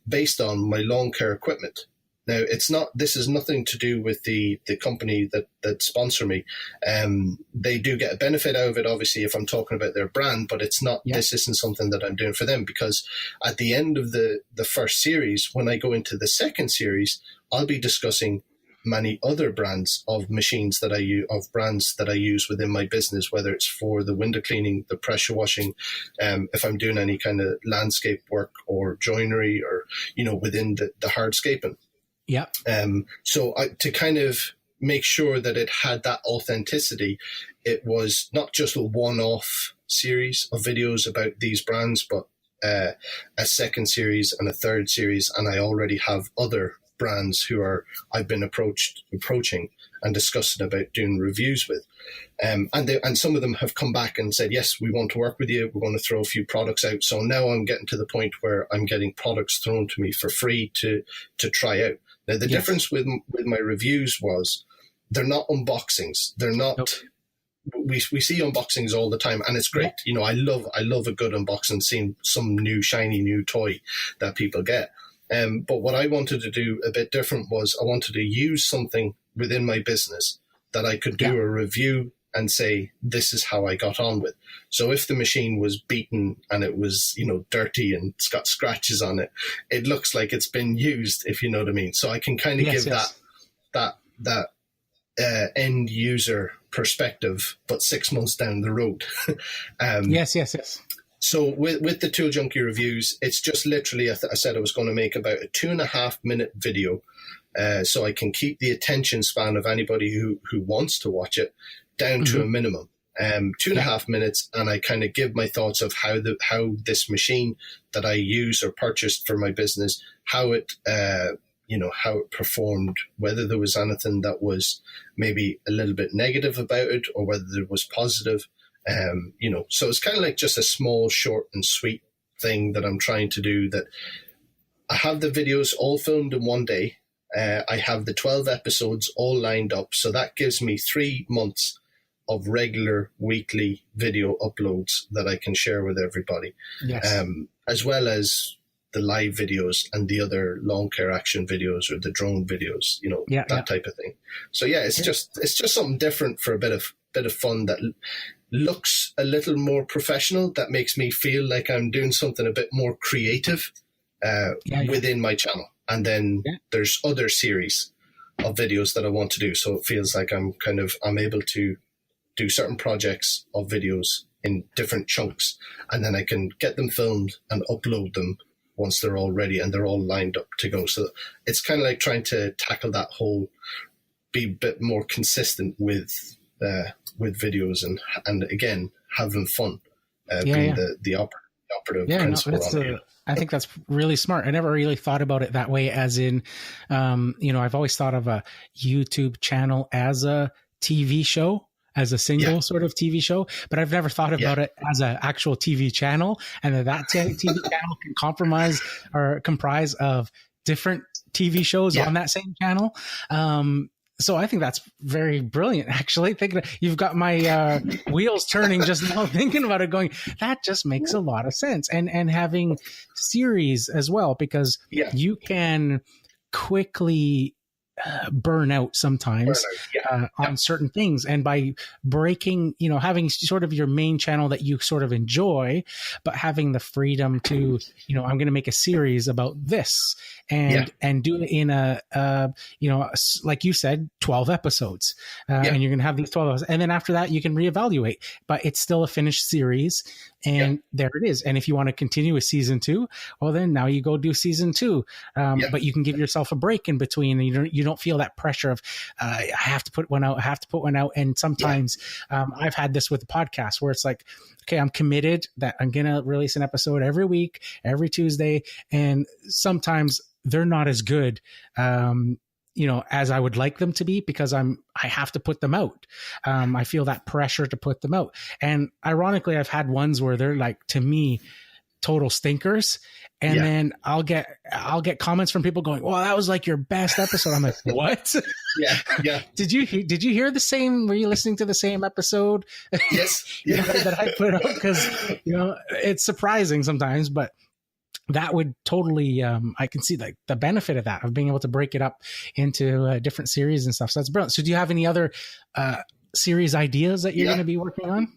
based on my lawn care equipment. Now, this is nothing to do with the company that sponsor me. They do get a benefit out of it, obviously, if I'm talking about their brand, but it's not, this isn't something that I'm doing for them, because at the end of the first series, when I go into the second series, I'll be discussing many other brands of machines that I use, of brands that I use within my business, whether it's for the window cleaning, the pressure washing, if I'm doing any kind of landscape work or joinery, or, within the hardscaping. Yeah. So to kind of make sure that it had that authenticity, it was not just a one-off series of videos about these brands, but a second series and a third series. And I already have other brands who I've been approaching and discussing about doing reviews with. And some of them have come back and said, yes, we want to work with you. We're going to throw a few products out. So now I'm getting to the point where I'm getting products thrown to me for free to try out. Now, the difference with my reviews was they're not unboxings. They're not... Nope. We see unboxings all the time, and it's great. I love a good unboxing, seeing some new shiny new toy that people get. But what I wanted to do a bit different was I wanted to use something within my business that I could do a review and say, this is how I got on with. So if the machine was beaten and it was, dirty and it's got scratches on it, it looks like it's been used, if you know what I mean. So I can kind of give that end user perspective, but 6 months down the road. Yes. So with the Tool Junkie reviews, it's just literally, I said I was going to make about a 2.5 minute video, so I can keep the attention span of anybody who wants to watch it down to a minimum. 2.5 minutes, and I kind of give my thoughts of how this machine that I use or purchased for my business, how it how it performed, whether there was anything that was maybe a little bit negative about it or whether there was positive. So it's kind of like just a small, short and sweet thing that I'm trying to do. That I have the videos all filmed in one day. I have the 12 episodes all lined up. So that gives me 3 months of regular weekly video uploads that I can share with everybody. Yes. As well as the live videos and the other lawn care action videos or the drone videos, that type of thing. So it's just something different for a bit of fun that looks a little more professional, that makes me feel like I'm doing something a bit more creative within my channel. And then there's other series of videos that I want to do. So it feels like I'm able to do certain projects of videos in different chunks, and then I can get them filmed and upload them once they're all ready and they're all lined up to go. So it's kind of like trying to tackle that whole, be a bit more consistent with videos and again, having fun, being the operative principle on it. I think that's really smart. I never really thought about it that way, as in, I've always thought of a YouTube channel as a TV show, as a single sort of TV show, but I've never thought about it as an actual TV channel, and that TV channel can comprise of different TV shows on that same channel. So I think that's very brilliant, actually. You've got my wheels turning just now thinking about it, going, that just makes a lot of sense. And having series as well, because you can quickly burn out sometimes on certain things. And by breaking, having sort of your main channel that you sort of enjoy, but having the freedom to, I'm going to make a series about this and do it in like you said, 12 episodes. And you're going to have these 12 episodes. And then after that, you can reevaluate, but it's still a finished series. And there it is. And if you want to continue with season 2, well, then now you go do season 2. But you can give yourself a break in between, and you don't feel that pressure of, I have to put one out. And sometimes I've had this with the podcast where it's like, okay, I'm committed that I'm going to release an episode every week, every Tuesday. And sometimes they're not as good, as I would like them to be, because I have to put them out. I feel that pressure to put them out. And ironically, I've had ones where they're like, to me, total stinkers. And then I'll get comments from people going, well, that was like your best episode. I'm like, what? Yeah. Did you hear the same? Were you listening to the same episode? Yes. That I put out? Because, it's surprising sometimes, but that would totally, I can see the benefit of that, of being able to break it up into different series and stuff. So that's brilliant. So do you have any other series ideas that you're going to be working on?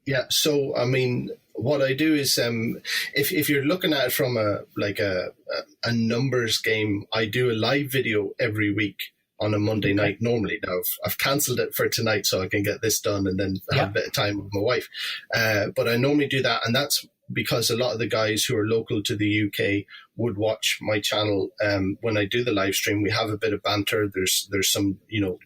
Yeah. So, I mean, what I do is, if you're looking at it from a numbers game, I do a live video every week on a Monday night normally. Now I've cancelled it for tonight so I can get this done and then have a bit of time with my wife. But I normally do that, and that's because a lot of the guys who are local to the UK would watch my channel when I do the live stream. We have a bit of banter. There's some,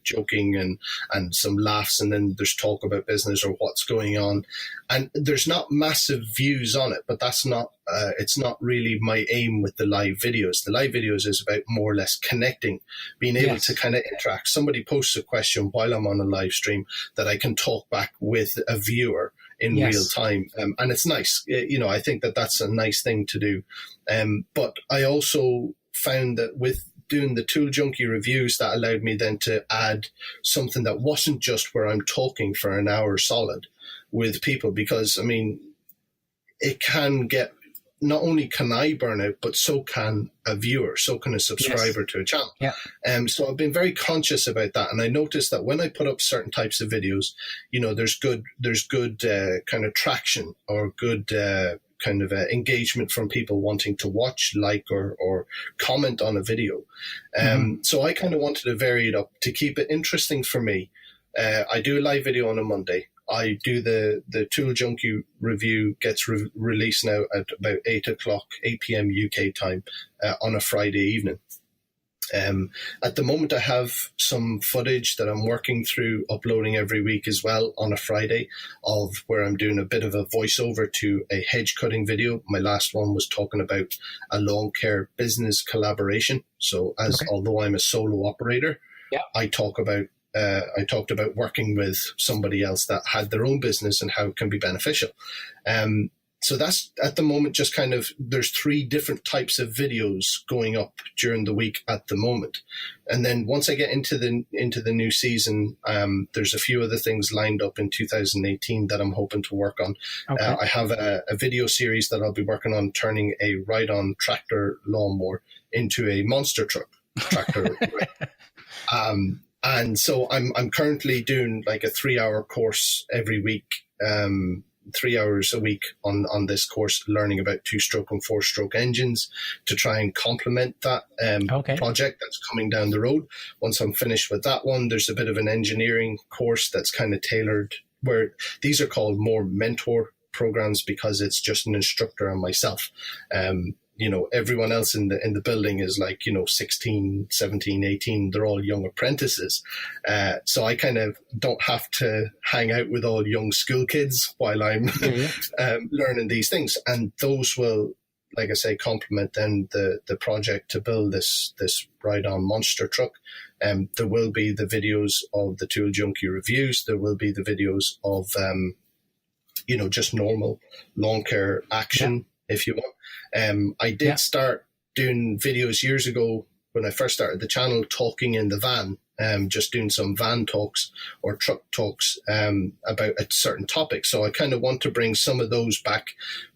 joking and some laughs, and then there's talk about business or what's going on. And there's not massive views on it, but that's not, it's not really my aim with the live videos. The live videos is about more or less connecting, being able to kind of interact. Somebody posts a question while I'm on a live stream that I can talk back with a viewer in real time. And it's nice. I think that that's a nice thing to do. But I also found that with doing the Tool Junkie reviews, that allowed me then to add something that wasn't just where I'm talking for an hour solid with people, because, I mean, it can get, not only can I burn out, but so can a viewer, so can a subscriber to a channel. Yeah. So I've been very conscious about that. And I noticed that when I put up certain types of videos, there's good kind of traction or good kind of engagement from people wanting to watch, like, or comment on a video. So I kind of wanted to vary it up to keep it interesting for me. I do a live video on a Monday. I do the Tool Junkie review, gets released now at about 8 p.m. UK time on a Friday evening. At the moment, I have some footage that I'm working through uploading every week as well on a Friday, of where I'm doing a bit of a voiceover to a hedge cutting video. My last one was talking about a lawn care business collaboration. So although I'm a solo operator, I talked about working with somebody else that had their own business and how it can be beneficial. So that's at the moment just kind of, there's 3 different types of videos going up during the week at the moment. And then once I get into the new season, there's a few other things lined up in 2018 that I'm hoping to work on. I have a video series that I'll be working on, turning a ride-on tractor lawnmower into a monster truck tractor. And so I'm currently doing like a 3-hour course every week, 3 hours a week on this course, learning about 2-stroke and 4-stroke engines to try and complement that project that's coming down the road. Once I'm finished with that one, there's a bit of an engineering course that's kind of tailored, where these are called more mentor programs because it's just an instructor and myself. Everyone else in the building is like, 16, 17, 18. They're all young apprentices. So I kind of don't have to hang out with all young school kids while I'm learning these things. And those will, like I say, complement then the project to build this ride-on monster truck. There will be the videos of the Tool Junkie reviews. There will be the videos of, just normal lawn care action, if you want. I did start doing videos years ago when I first started the channel, talking in the van, just doing some van talks or truck talks about a certain topic. So I kind of want to bring some of those back,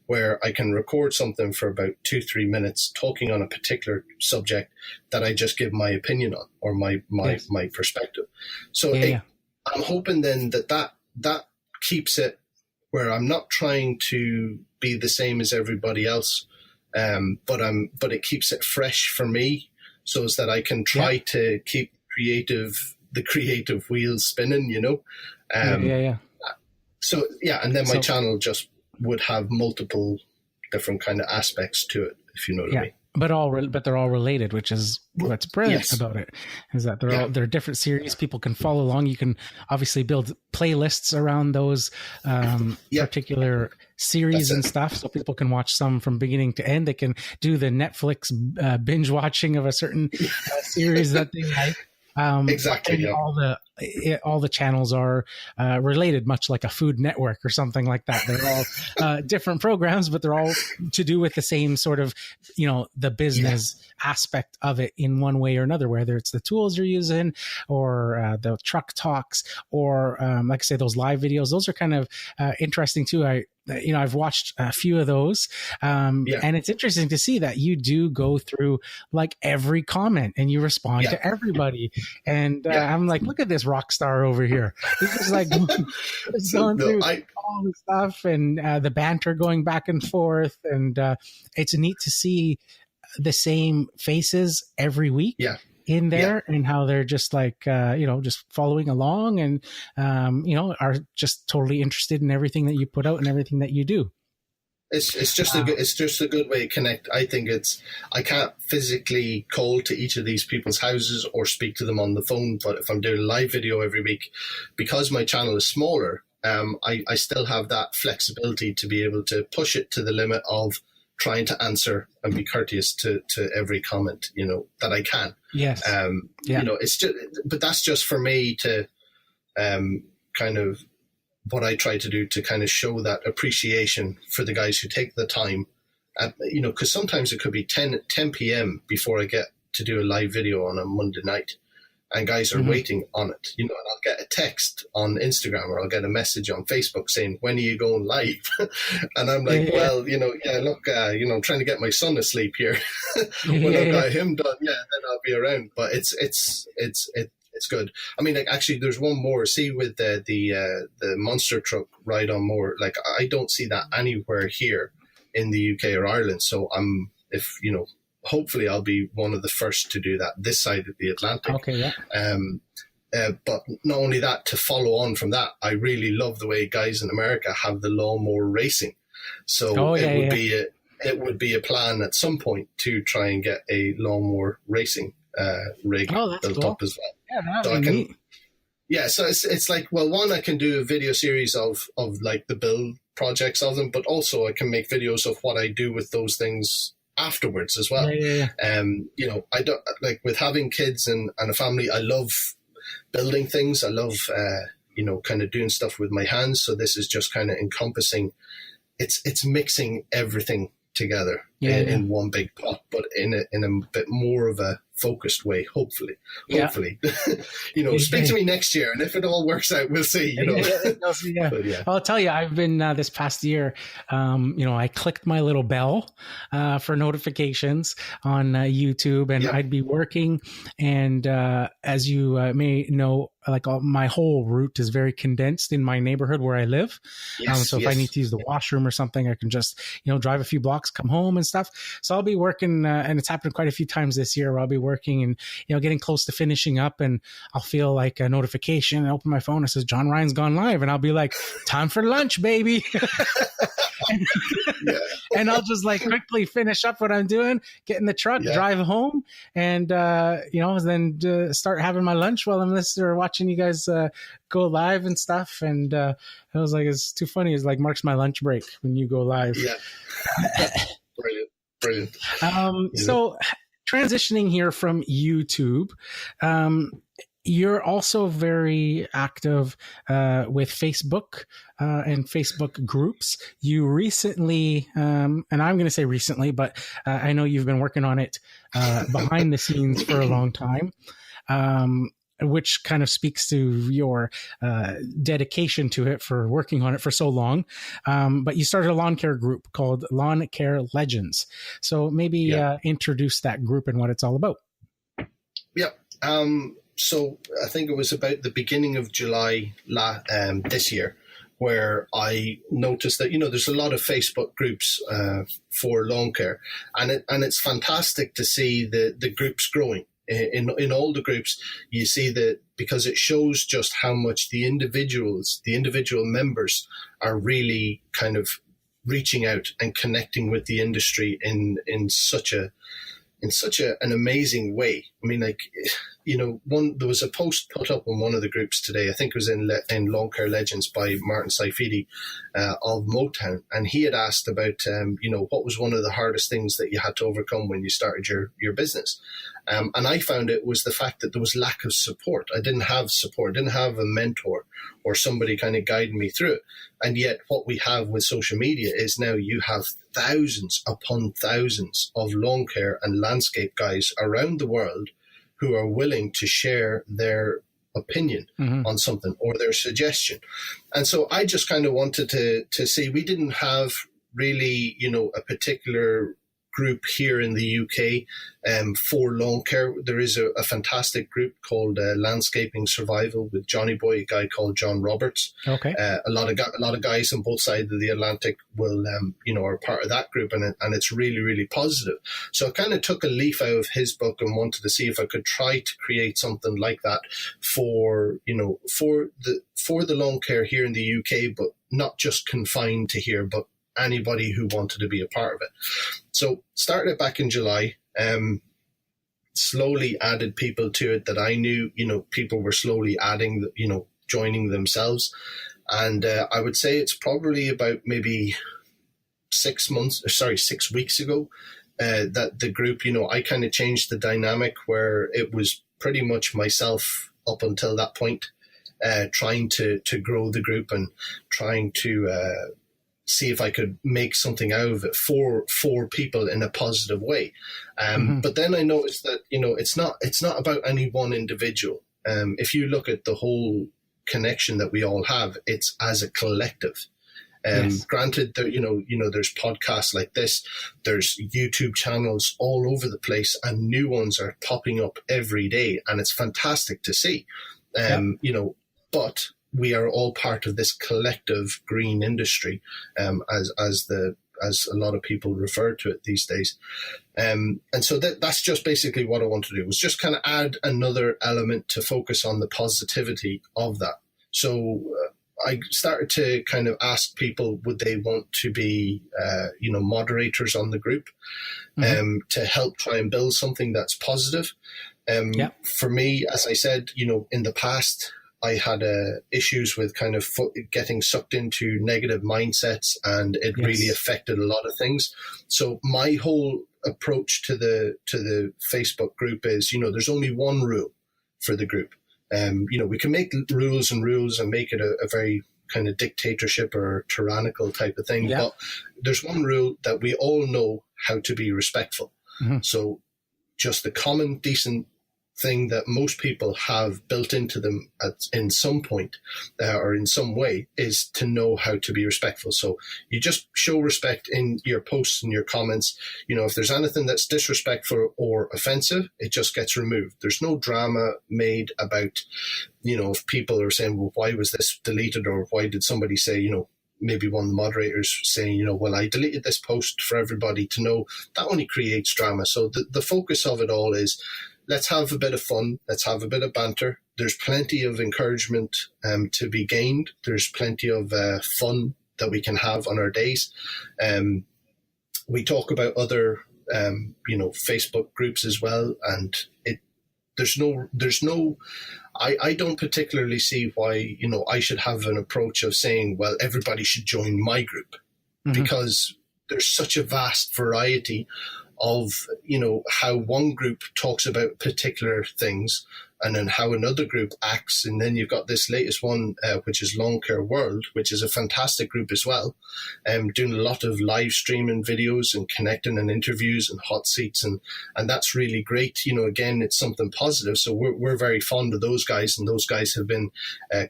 where I can record something for about 2-3 minutes talking on a particular subject that I just give my opinion on, or my perspective. So I'm hoping then that keeps it where I'm not trying to be the same as everybody else, but it keeps it fresh for me, so as that I can try to keep the creative wheels spinning, So and then my channel just would have multiple different kind of aspects to it, if you know what I mean. But they're all related, which is what's brilliant about it, is that they're different series. People can follow along. You can obviously build playlists around those particular series and stuff, so people can watch some from beginning to end. They can do the Netflix binge watching of a certain series that they like. Exactly. All the channels are related, much like a Food Network or something like that. They're all different programs, but they're all to do with the same sort of, the business aspect of it in one way or another, whether it's the tools you're using or the truck talks or, like I say, those live videos. Those are kind of interesting too. I've watched a few of those, and it's interesting to see that you do go through like every comment and you respond to everybody. And I'm like, look at this rock star over here. He's just like going through all the stuff and the banter going back and forth. And it's neat to see the same faces every week. in there and how they're just like, just following along and, are just totally interested in everything that you put out and everything that you do. It's just a good way to connect. I think I can't physically call to each of these people's houses or speak to them on the phone, but if I'm doing a live video every week, because my channel is smaller, I still have that flexibility to be able to push it to the limit of trying to answer and be courteous to every comment, that I can. Yes. It's just, but that's just for me to kind of what I try to do to kind of show that appreciation for the guys who take the time, because sometimes it could be 10 p.m. before I get to do a live video on a Monday night, and guys are waiting on it, and I'll get a text on Instagram or I'll get a message on Facebook saying, when are you going live? And I'm like, look, I'm trying to get my son asleep here. When I've got him done, then I'll be around. But it's good. I mean, like, actually, there's one more. See, with the monster truck ride on mower, like, I don't see that anywhere here in the UK or Ireland. So hopefully I'll be one of the first to do that this side of the Atlantic. Okay, yeah. But not only that, to follow on from that, I really love the way guys in America have the lawnmower racing. So it would be a plan at some point to try and get a lawnmower racing rig built up as well. Yeah, so I can, neat. Yeah, so it's like, well, one, I can do a video series of like the build projects of them, but also I can make videos of what I do with those things afterwards as well. I don't, like, with having kids and a family, I love building things. I love kind of doing stuff with my hands. So this is just kind of encompassing, it's mixing everything together in one big pot, but in a bit more of a focused way, hopefully. Speak to me next year, and if it all works out, we'll see. But, I'll tell you, I've been this past year, I clicked my little bell for notifications on YouTube, and I'd be working, and as you may know, like, my whole route is very condensed in my neighborhood where I live. So if I need to use the washroom or something, I can just drive a few blocks, come home and stuff. So I'll be working, and it's happened quite a few times this year where I'll be working and getting close to finishing up, and I'll feel like a notification and open my phone. It says John Ryan's gone live, and I'll be like, time for lunch, baby. And I'll just like quickly finish up what I'm doing, get in the truck, drive home, and then start having my lunch while I'm listening or watching you guys go live and stuff. And I was like, it's too funny. It's like marks my lunch break when you go live. Brilliant. So transitioning here from YouTube, you're also very active with Facebook and Facebook groups. You recently, and I'm going to say recently, but I know you've been working on it behind the scenes for a long time, which kind of speaks to your dedication to it, for working on it for so long. But you started a lawn care group called Lawn Care Legends. So maybe introduce that group and what it's all about. So I think it was about the beginning of July this year where I noticed that, there's a lot of Facebook groups for lawn care, and it's fantastic to see the groups growing. In all the groups, you see that, because it shows just how much the individual members are really kind of reaching out and connecting with the industry in such an amazing way. I mean, like, there was a post put up on one of the groups today, I think it was in Lawn Care Legends by Martin Saifidi of Motown, and he had asked about, what was one of the hardest things that you had to overcome when you started your business. And I found it was the fact that there was lack of support. I didn't have support, didn't have a mentor or somebody kind of guiding me through it. And yet what we have with social media is now you have thousands upon thousands of lawn care and landscape guys around the world who are willing to share their opinion on something or their suggestion. And so I just kind of wanted to see, we didn't have really, a particular group here in the UK for lawn care. There is a fantastic group called Landscaping Survival with Johnny Boy, a guy called John Roberts. Okay. A lot of guys on both sides of the Atlantic will are part of that group, and it's really, really positive. So I kind of took a leaf out of his book and wanted to see if I could try to create something like that for the lawn care here in the UK, but not just confined to here, but anybody who wanted to be a part of it. So started back in July, slowly added people to it that I knew, people were slowly adding, joining themselves. And I would say it's probably about maybe 6 weeks ago that the group, I kind of changed the dynamic where it was pretty much myself up until that point, trying to grow the group and trying to see if I could make something out of it for people in a positive way. But then I noticed that, it's not about any one individual. If you look at the whole connection that we all have, it's as a collective. Yes. Granted, there's podcasts like this, there's YouTube channels all over the place, and new ones are popping up every day, and it's fantastic to see. But we are all part of this collective green industry, as a lot of people refer to it these days. And so that's just basically what I want to do, was just kind of add another element to focus on the positivity of that. So I started to kind of ask people, would they want to be, moderators on the group, to help try and build something that's positive. For me, as I said, in the past, I had issues with kind of getting sucked into negative mindsets, and it really affected a lot of things. So my whole approach to the Facebook group is, there's only one rule for the group. We can make rules and make it a very kind of dictatorship or tyrannical type of thing. But there's one rule that we all know how to be respectful. So just the common, decent thing that most people have built into them in some point or in some way is to know how to be respectful. So you just show respect in your posts and your comments. If there's anything that's disrespectful or offensive, it just gets removed. There's no drama made about, if people are saying, well, why was this deleted, or why did somebody say, maybe one of the moderators saying, well, I deleted this post for everybody to know. That only creates drama. So the focus of it all is, let's have a bit of fun. Let's have a bit of banter. There's plenty of encouragement to be gained. There's plenty of fun that we can have on our days. We talk about other, Facebook groups as well. And I don't particularly see why, I should have an approach of saying, well, everybody should join my group, because there's such a vast variety of, how one group talks about particular things, and then how another group acts. And then you've got this latest one, which is Lawn Care World, which is a fantastic group as well, doing a lot of live streaming videos and connecting and interviews and hot seats. And that's really great. Again, it's something positive. So we're very fond of those guys, and those guys have been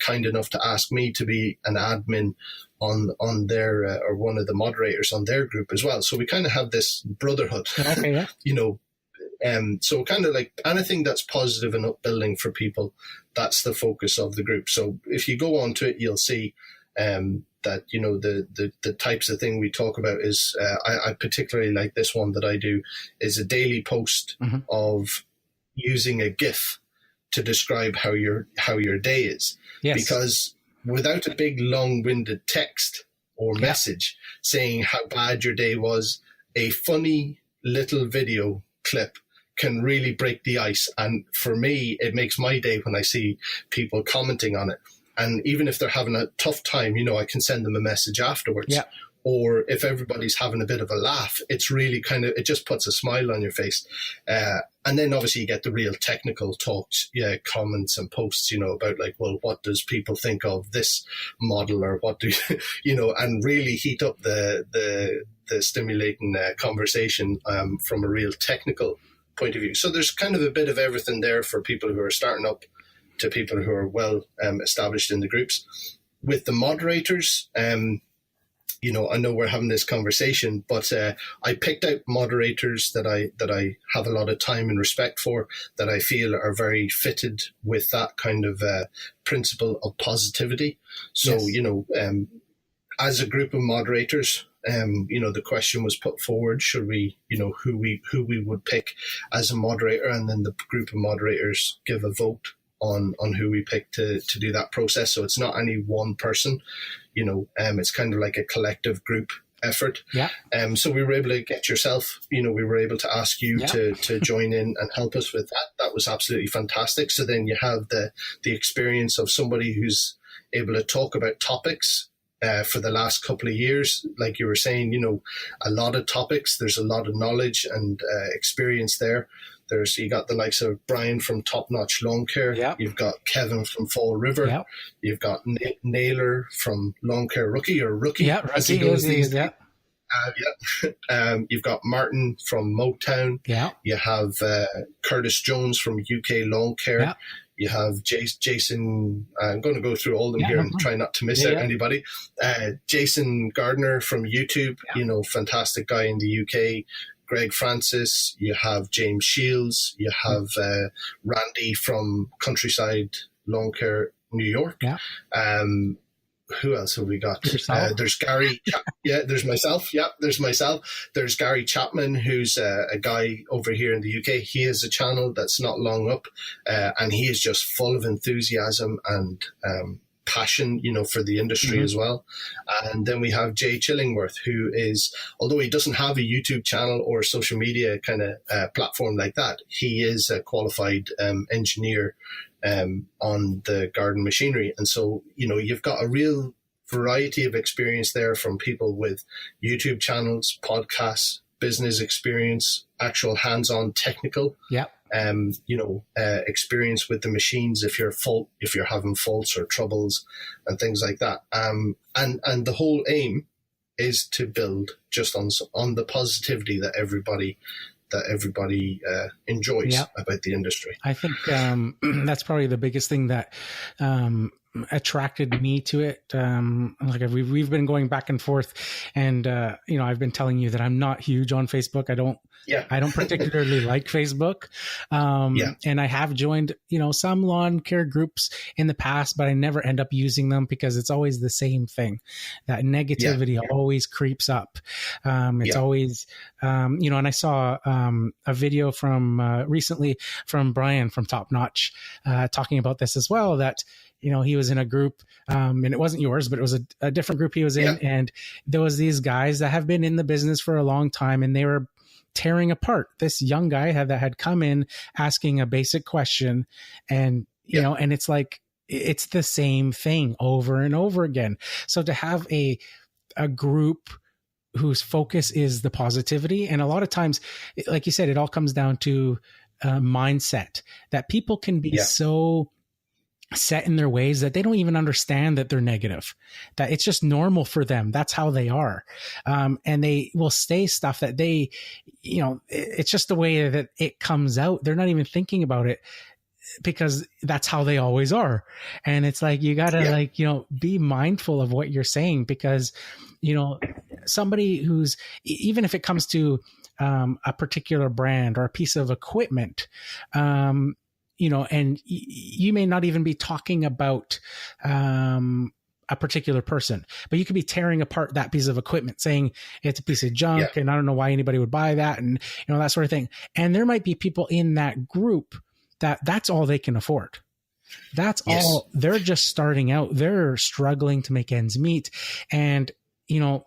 kind enough to ask me to be an admin on their or one of the moderators on their group as well. So we kind of have this brotherhood, so kind of like anything that's positive and upbuilding for people, that's the focus of the group. So if you go onto it, you'll see that, the types of thing we talk about is, I particularly like this one that I do, is a daily post of using a GIF to describe how your day is. Yes. Because without a big long-winded text or message saying how bad your day was, a funny little video clip can really break the ice. And for me, it makes my day when I see people commenting on it. And even if they're having a tough time, I can send them a message afterwards. Yeah. Or if everybody's having a bit of a laugh, it's really it just puts a smile on your face. And then obviously you get the real technical talks, comments and posts, about like, well, what does people think of this model, or what do and really heat up the stimulating conversation from a real technical point of view. So there's kind of a bit of everything there for people who are starting up to people who are well established in the groups. With the moderators, I know we're having this conversation, but I picked out moderators that I have a lot of time and respect for, that I feel are very fitted with that kind of principle of positivity. So, yes. As a group of moderators, the question was put forward: should we, who we would pick as a moderator, and then the group of moderators give a vote on who we pick to do that process. So it's not any one person, it's kind of like a collective group effort. Yeah. So we were able to get yourself, we were able to ask you to join in and help us with that. That was absolutely fantastic. So then you have the experience of somebody who's able to talk about topics for the last couple of years. Like you were saying, a lot of topics, there's a lot of knowledge and experience there. You got the likes of Brian from Top Notch Lawn Care. Yep. You've got Kevin from Fall River. Yep. You've got Naylor from Lawn Care Rookie. Yeah, as he goes these days. You've got Martin from Motown. Yeah. You have Curtis Jones from UK Lawn Care. Yeah. You have Jason. I'm going to go through all of them here and try not to miss out anybody. Jason Gardner from YouTube. Yeah. Fantastic guy in the UK. Greg Francis, you have James Shields, you have Randy from Countryside Lawn Care, New York. Yeah. Who else have we got? There's Gary. There's myself. Yeah, there's myself. There's Gary Chapman, who's a guy over here in the UK. He has a channel that's not long up, and he is just full of enthusiasm and passion, for the industry as well. And then we have Jay Chillingworth, who is, although he doesn't have a YouTube channel or a social media kind of platform like that, he is a qualified engineer on the garden machinery. And so, you've got a real variety of experience there, from people with YouTube channels, podcasts, business experience, actual hands-on technical. Yeah. Experience with the machines if you're having faults or troubles and things like that. And the whole aim is to build just on the positivity that everybody enjoys about the industry. I think that's probably the biggest thing that attracted me to it. Like we've been going back and forth, and I've been telling you that I'm not huge on Facebook. I don't particularly like Facebook. And I have joined, some lawn care groups in the past, but I never end up using them because it's always the same thing. That negativity always creeps up. It's always, and I saw a video from recently from Brian from Top Notch talking about this as well, that he was in a group, and it wasn't yours, but it was a different group he was in. And there was these guys that have been in the business for a long time, and they were tearing apart this young guy that had come in asking a basic question. And, and it's like, it's the same thing over and over again. So to have a group whose focus is the positivity, and a lot of times, like you said, it all comes down to mindset, that people can be so set in their ways that they don't even understand that they're negative, that it's just normal for them. That's how they are. And they will say stuff that they, it's just the way that it comes out. They're not even thinking about it because that's how they always are. And it's like, you gotta be mindful of what you're saying, because, somebody who's, even if it comes to a particular brand or a piece of equipment, and you may not even be talking about a particular person, but you could be tearing apart that piece of equipment, saying it's a piece of junk and I don't know why anybody would buy that, and that sort of thing. And there might be people in that group that's all they can afford. That's all. They're just starting out. They're struggling to make ends meet, and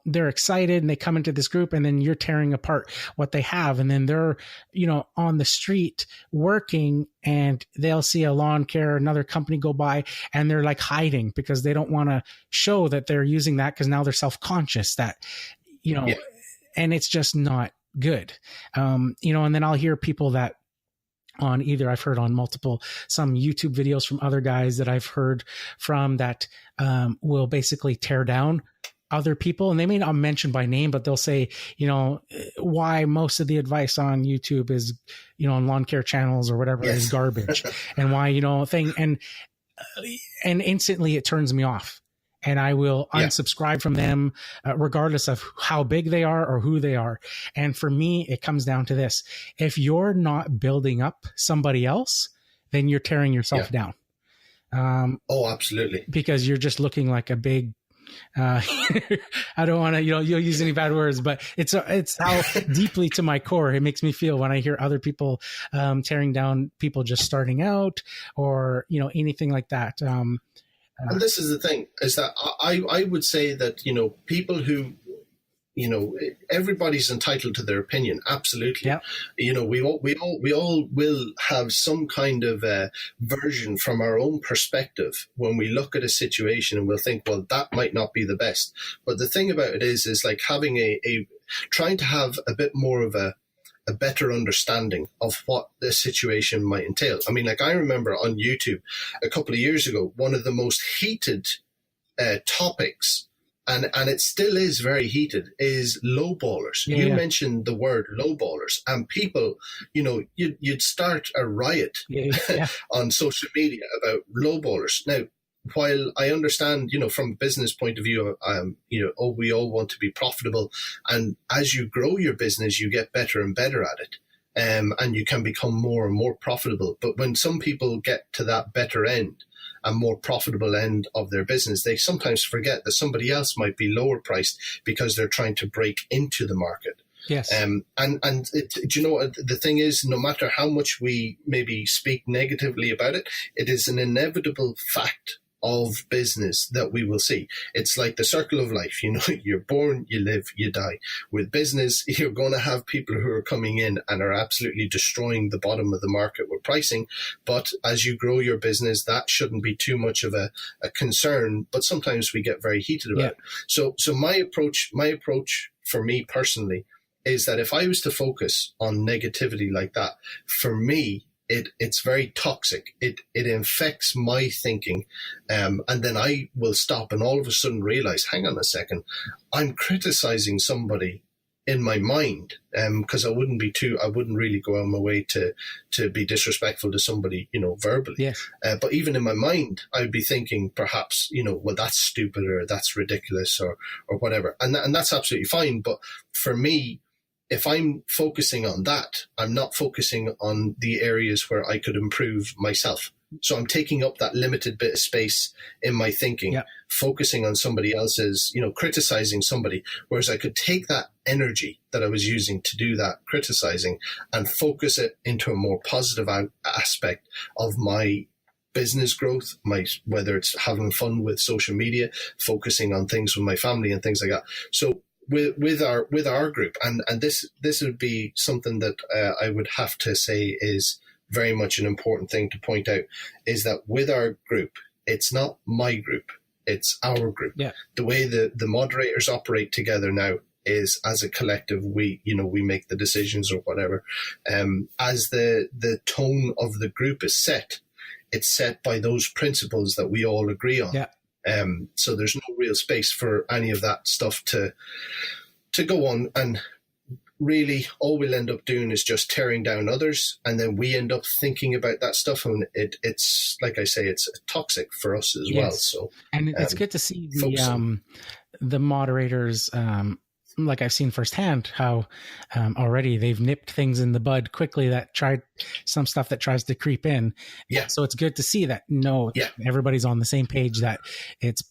they're excited and they come into this group, and then you're tearing apart what they have. And then they're, on the street working, and they'll see a lawn care, another company go by, and they're like hiding because they don't want to show that they're using that, because now they're self-conscious that, and it's just not good. And then I'll hear people that on either, I've heard on some YouTube videos from other guys that I've heard from that will basically tear down other people, and they may not mention by name, but they'll say, why most of the advice on YouTube is, on lawn care channels or whatever is garbage, and why, and instantly it turns me off. and I will unsubscribe from them, regardless of how big they are or who they are. And for me, it comes down to this. If you're not building up somebody else, then you're tearing yourself down. Oh, absolutely. Because you're just looking like a big, I don't want to, you'll use any bad words, but it's how deeply to my core it makes me feel when I hear other people tearing down people just starting out, or anything like that. And this is the thing, is that I would say that people who everybody's entitled to their opinion. Absolutely. Yeah. We all will have some kind of version from our own perspective when we look at a situation, and we'll think, well, that might not be the best. But the thing about it is like having trying to have a bit more of a better understanding of what the situation might entail. I mean, like I remember on YouTube a couple of years ago, one of the most heated topics, and it still is very heated, is lowballers. You mentioned the word lowballers, and people, you'd start a riot on social media about lowballers. Now, while I understand, from a business point of view, we all want to be profitable, and as you grow your business, you get better and better at it, and you can become more and more profitable. But when some people get to that better end, a more profitable end of their business, they sometimes forget that somebody else might be lower priced because they're trying to break into the market. Yes. Do you know what the thing is? No matter how much we maybe speak negatively about it, it is an inevitable fact of business that we will see. It's like the circle of life. You're born, you live, you die. With business, you're going to have people who are coming in and are absolutely destroying the bottom of the market with pricing. But as you grow your business, that shouldn't be too much of a concern. But sometimes we get very heated about it. So my approach for me personally is that if I was to focus on negativity like that, for me, it's very toxic. It infects my thinking, and then I will stop and all of a sudden realize, hang on a second, I'm criticizing somebody in my mind, because I wouldn't really go out of my way to be disrespectful to somebody, verbally. Yes. But even in my mind, I would be thinking perhaps, well, that's stupid, or that's ridiculous, or whatever, and that's absolutely fine. But for me, if I'm focusing on that, I'm not focusing on the areas where I could improve myself. So I'm taking up that limited bit of space in my thinking, focusing on somebody else's, criticizing somebody, whereas I could take that energy that I was using to do that criticizing and focus it into a more positive aspect of my business growth, whether it's having fun with social media, focusing on things with my family and things like that. So with our group, and this would be something that I would have to say is very much an important thing to point out, is that with our group, it's not my group, it's our group. Yeah. The way the moderators operate together now is as a collective, we make the decisions or whatever. As the tone of the group is set, it's set by those principles that we all agree on. Yeah. So there's no real space for any of that stuff to go on, and really all we'll end up doing is just tearing down others, and then we end up thinking about that stuff, and it's like I say, it's toxic for us as well. So, and it's good to see the moderators. Like I've seen firsthand how already they've nipped things in the bud quickly some stuff that tries to creep in. Yeah. So it's good to see that everybody's on the same page, that it's,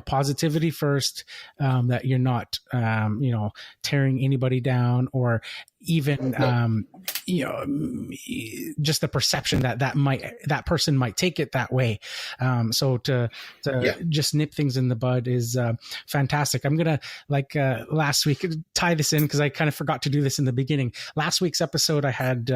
positivity first, that you're not, tearing anybody down, or even, just the perception that person might take it that way. So to just nip things in the bud is fantastic. I'm going to, last week, tie this in because I kind of forgot to do this in the beginning. Last week's episode, I had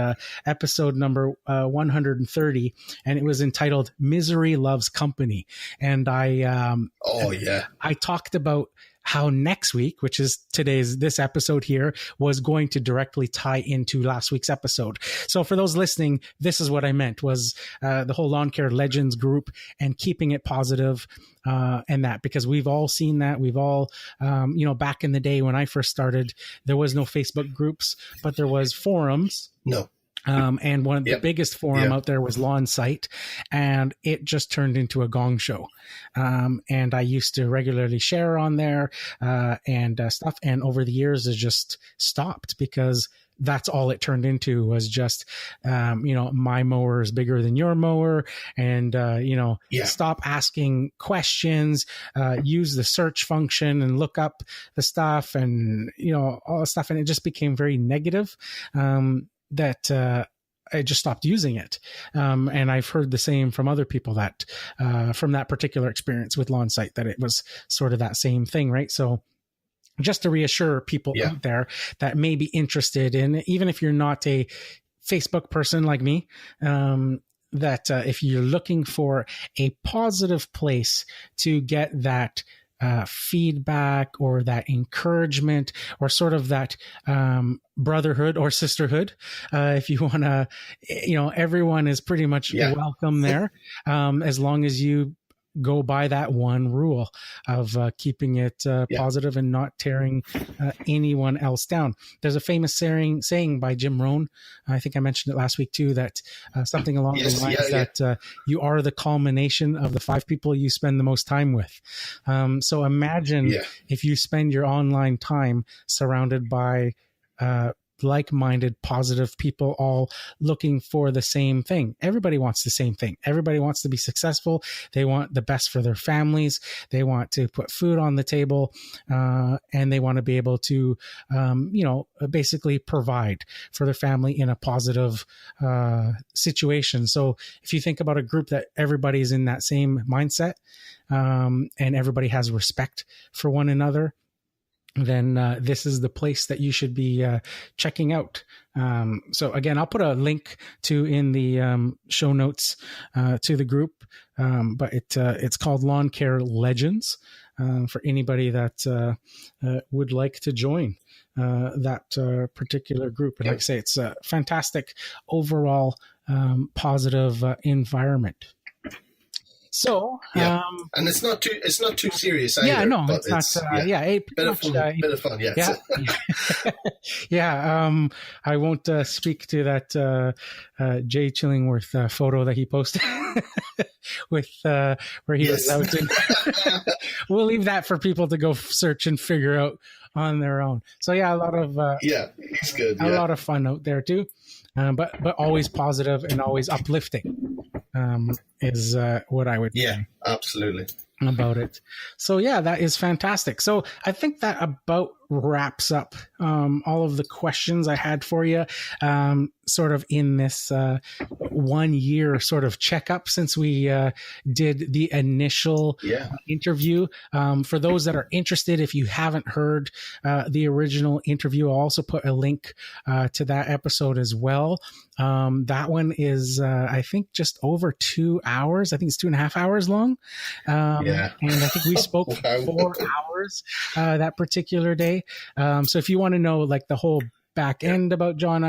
episode number 130, and it was entitled Misery Loves Company. And I talked about how next week, which is this episode here, was going to directly tie into last week's episode. So for those listening, this is what I meant, was the whole Lawn Care Legends group and keeping it positive, and that, because we've all seen that. We've all, back in the day when I first started, there was no Facebook groups, but there was forums. No. And one of the biggest forum out there was Lawn Site, and it just turned into a gong show. And I used to regularly share on there and stuff. And over the years, it just stopped because that's all it turned into was just, my mower is bigger than your mower. And, stop asking questions, use the search function and look up the stuff and, all the stuff. And it just became very negative. That I just stopped using it. And I've heard the same from other people that from that particular experience with Lawn Site, that it was sort of that same thing, right? So just to reassure people out there that may be interested in, even if you're not a Facebook person like me, that if you're looking for a positive place to get that feedback or that encouragement or sort of that brotherhood or sisterhood, if you want to, everyone is pretty much welcome there, as long as you go by that one rule of keeping it positive and not tearing anyone else down. There's a famous saying by Jim Rohn, I think I mentioned it last week too, that something along the lines that you are the culmination of the 5 people you spend the most time with. So imagine if you spend your online time surrounded by like-minded, positive people all looking for the same thing. Everybody wants the same thing. Everybody wants to be successful. They want the best for their families. They want to put food on the table, and they want to be able to, basically provide for their family in a positive situation. So if you think about a group that everybody's in that same mindset, and everybody has respect for one another, then this is the place that you should be checking out. So again, I'll put a link in the show notes to the group, but it's called Lawn Care Legends for anybody that would like to join that particular group. And like I say, it's a fantastic overall positive environment. So, and it's not too serious either. Yeah, no, it's not. Bit of fun. I won't speak to that Jay Chillingworth photo that he posted with where he was out. We'll leave that for people to go search and figure out on their own. So a lot of he's good. A lot of fun out there too, but always positive and always uplifting. Is what I would say. Absolutely. About it. So that is fantastic. So I think that about wraps up all of the questions I had for you, sort of in this 1 year sort of checkup since we did the initial interview. For those that are interested, if you haven't heard the original interview, I'll also put a link to that episode as well. That one is, I think, just over 2 hours. I think it's 2.5 hours long. And I think we spoke for 4 hours that particular day. So if you want to know like the whole back end about John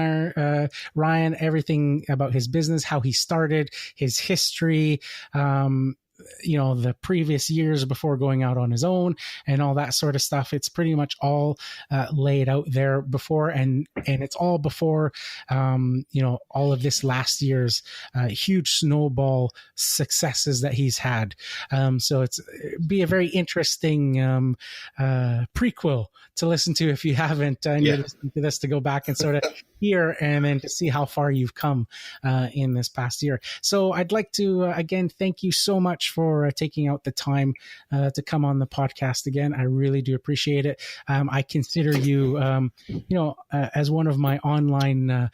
Ryan, everything about his business, how he started, his history, the previous years before going out on his own and all that sort of stuff. It's pretty much all laid out there before, and it's all before, all of this last year's huge snowball successes that he's had. So it's be a very interesting prequel to listen to if you haven't, and you're listening to this, to go back and sort of hear and then to see how far you've come in this past year. So I'd like to, again, thank you so much for taking out the time to come on the podcast again. I really do appreciate it. I consider you, as one of my online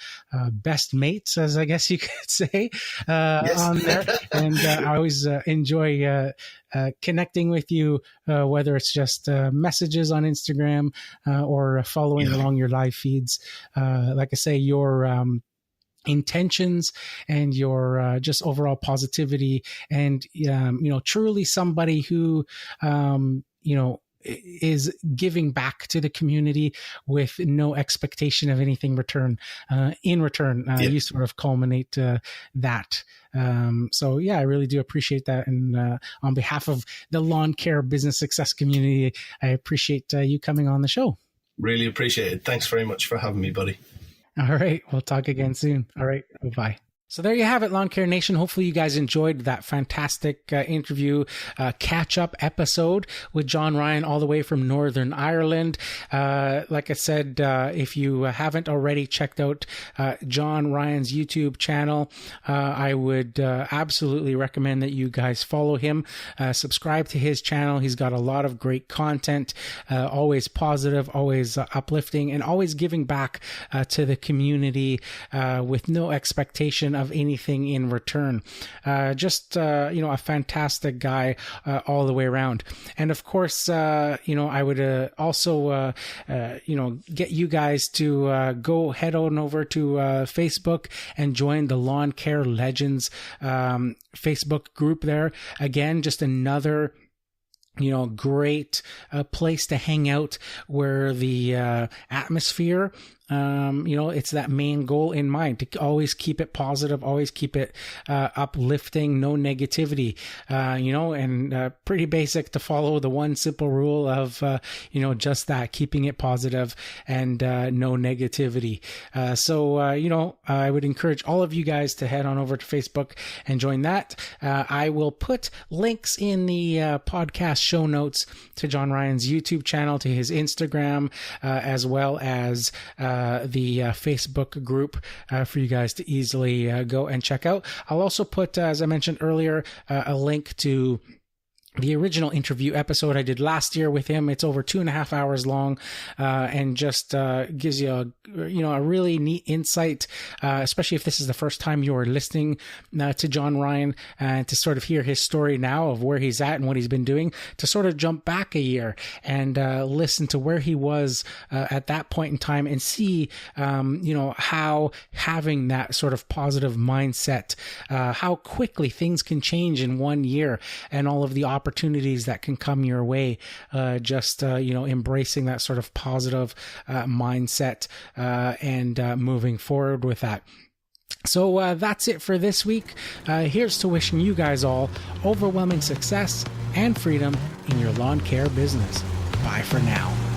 best mates, as I guess you could say, on there. And I always enjoy connecting with you, whether it's just messages on Instagram or following along your live feeds. Like I say, your intentions and your just overall positivity, and truly somebody who is giving back to the community with no expectation of anything in return. You sort of culminate that. So I really do appreciate that. And on behalf of the lawn care business success community, I appreciate you coming on the show. Really appreciate it. Thanks very much for having me, buddy. All right. We'll talk again soon. All right. Bye-bye. So there you have it, Lawn Care Nation. Hopefully you guys enjoyed that fantastic interview catch-up episode with John Ryan all the way from Northern Ireland. Like I said, if you haven't already checked out John Ryan's YouTube channel, I would absolutely recommend that you guys follow him, subscribe to his channel. He's got a lot of great content, always positive, always uplifting, and always giving back to the community with no expectation of anything in return. Just a fantastic guy all the way around. And of course, I would also get you guys to go head on over to Facebook and join the Lawn Care Legends Facebook group there. Again, just another great place to hang out, where the atmosphere, it's that main goal in mind, to always keep it positive, always keep it uplifting, no negativity, and pretty basic to follow the one simple rule of, just that, keeping it positive and no negativity. So I would encourage all of you guys to head on over to Facebook and join that. I will put links in the podcast show notes to John Ryan's YouTube channel, to his Instagram, as well as the Facebook group for you guys to easily go and check out. I'll also put, as I mentioned earlier, a link to the original interview episode I did last year with him. It's over 2.5 hours long, and just gives you a really neat insight, especially if this is the first time you're listening to John Ryan, and to sort of hear his story now of where he's at and what he's been doing, to sort of jump back a year and listen to where he was at that point in time, and see how having that sort of positive mindset, how quickly things can change in 1 year, and all of the opportunities that can come your way, embracing that sort of positive mindset and moving forward with that. So that's it for this week. Here's to wishing you guys all overwhelming success and freedom in your lawn care business. Bye for now.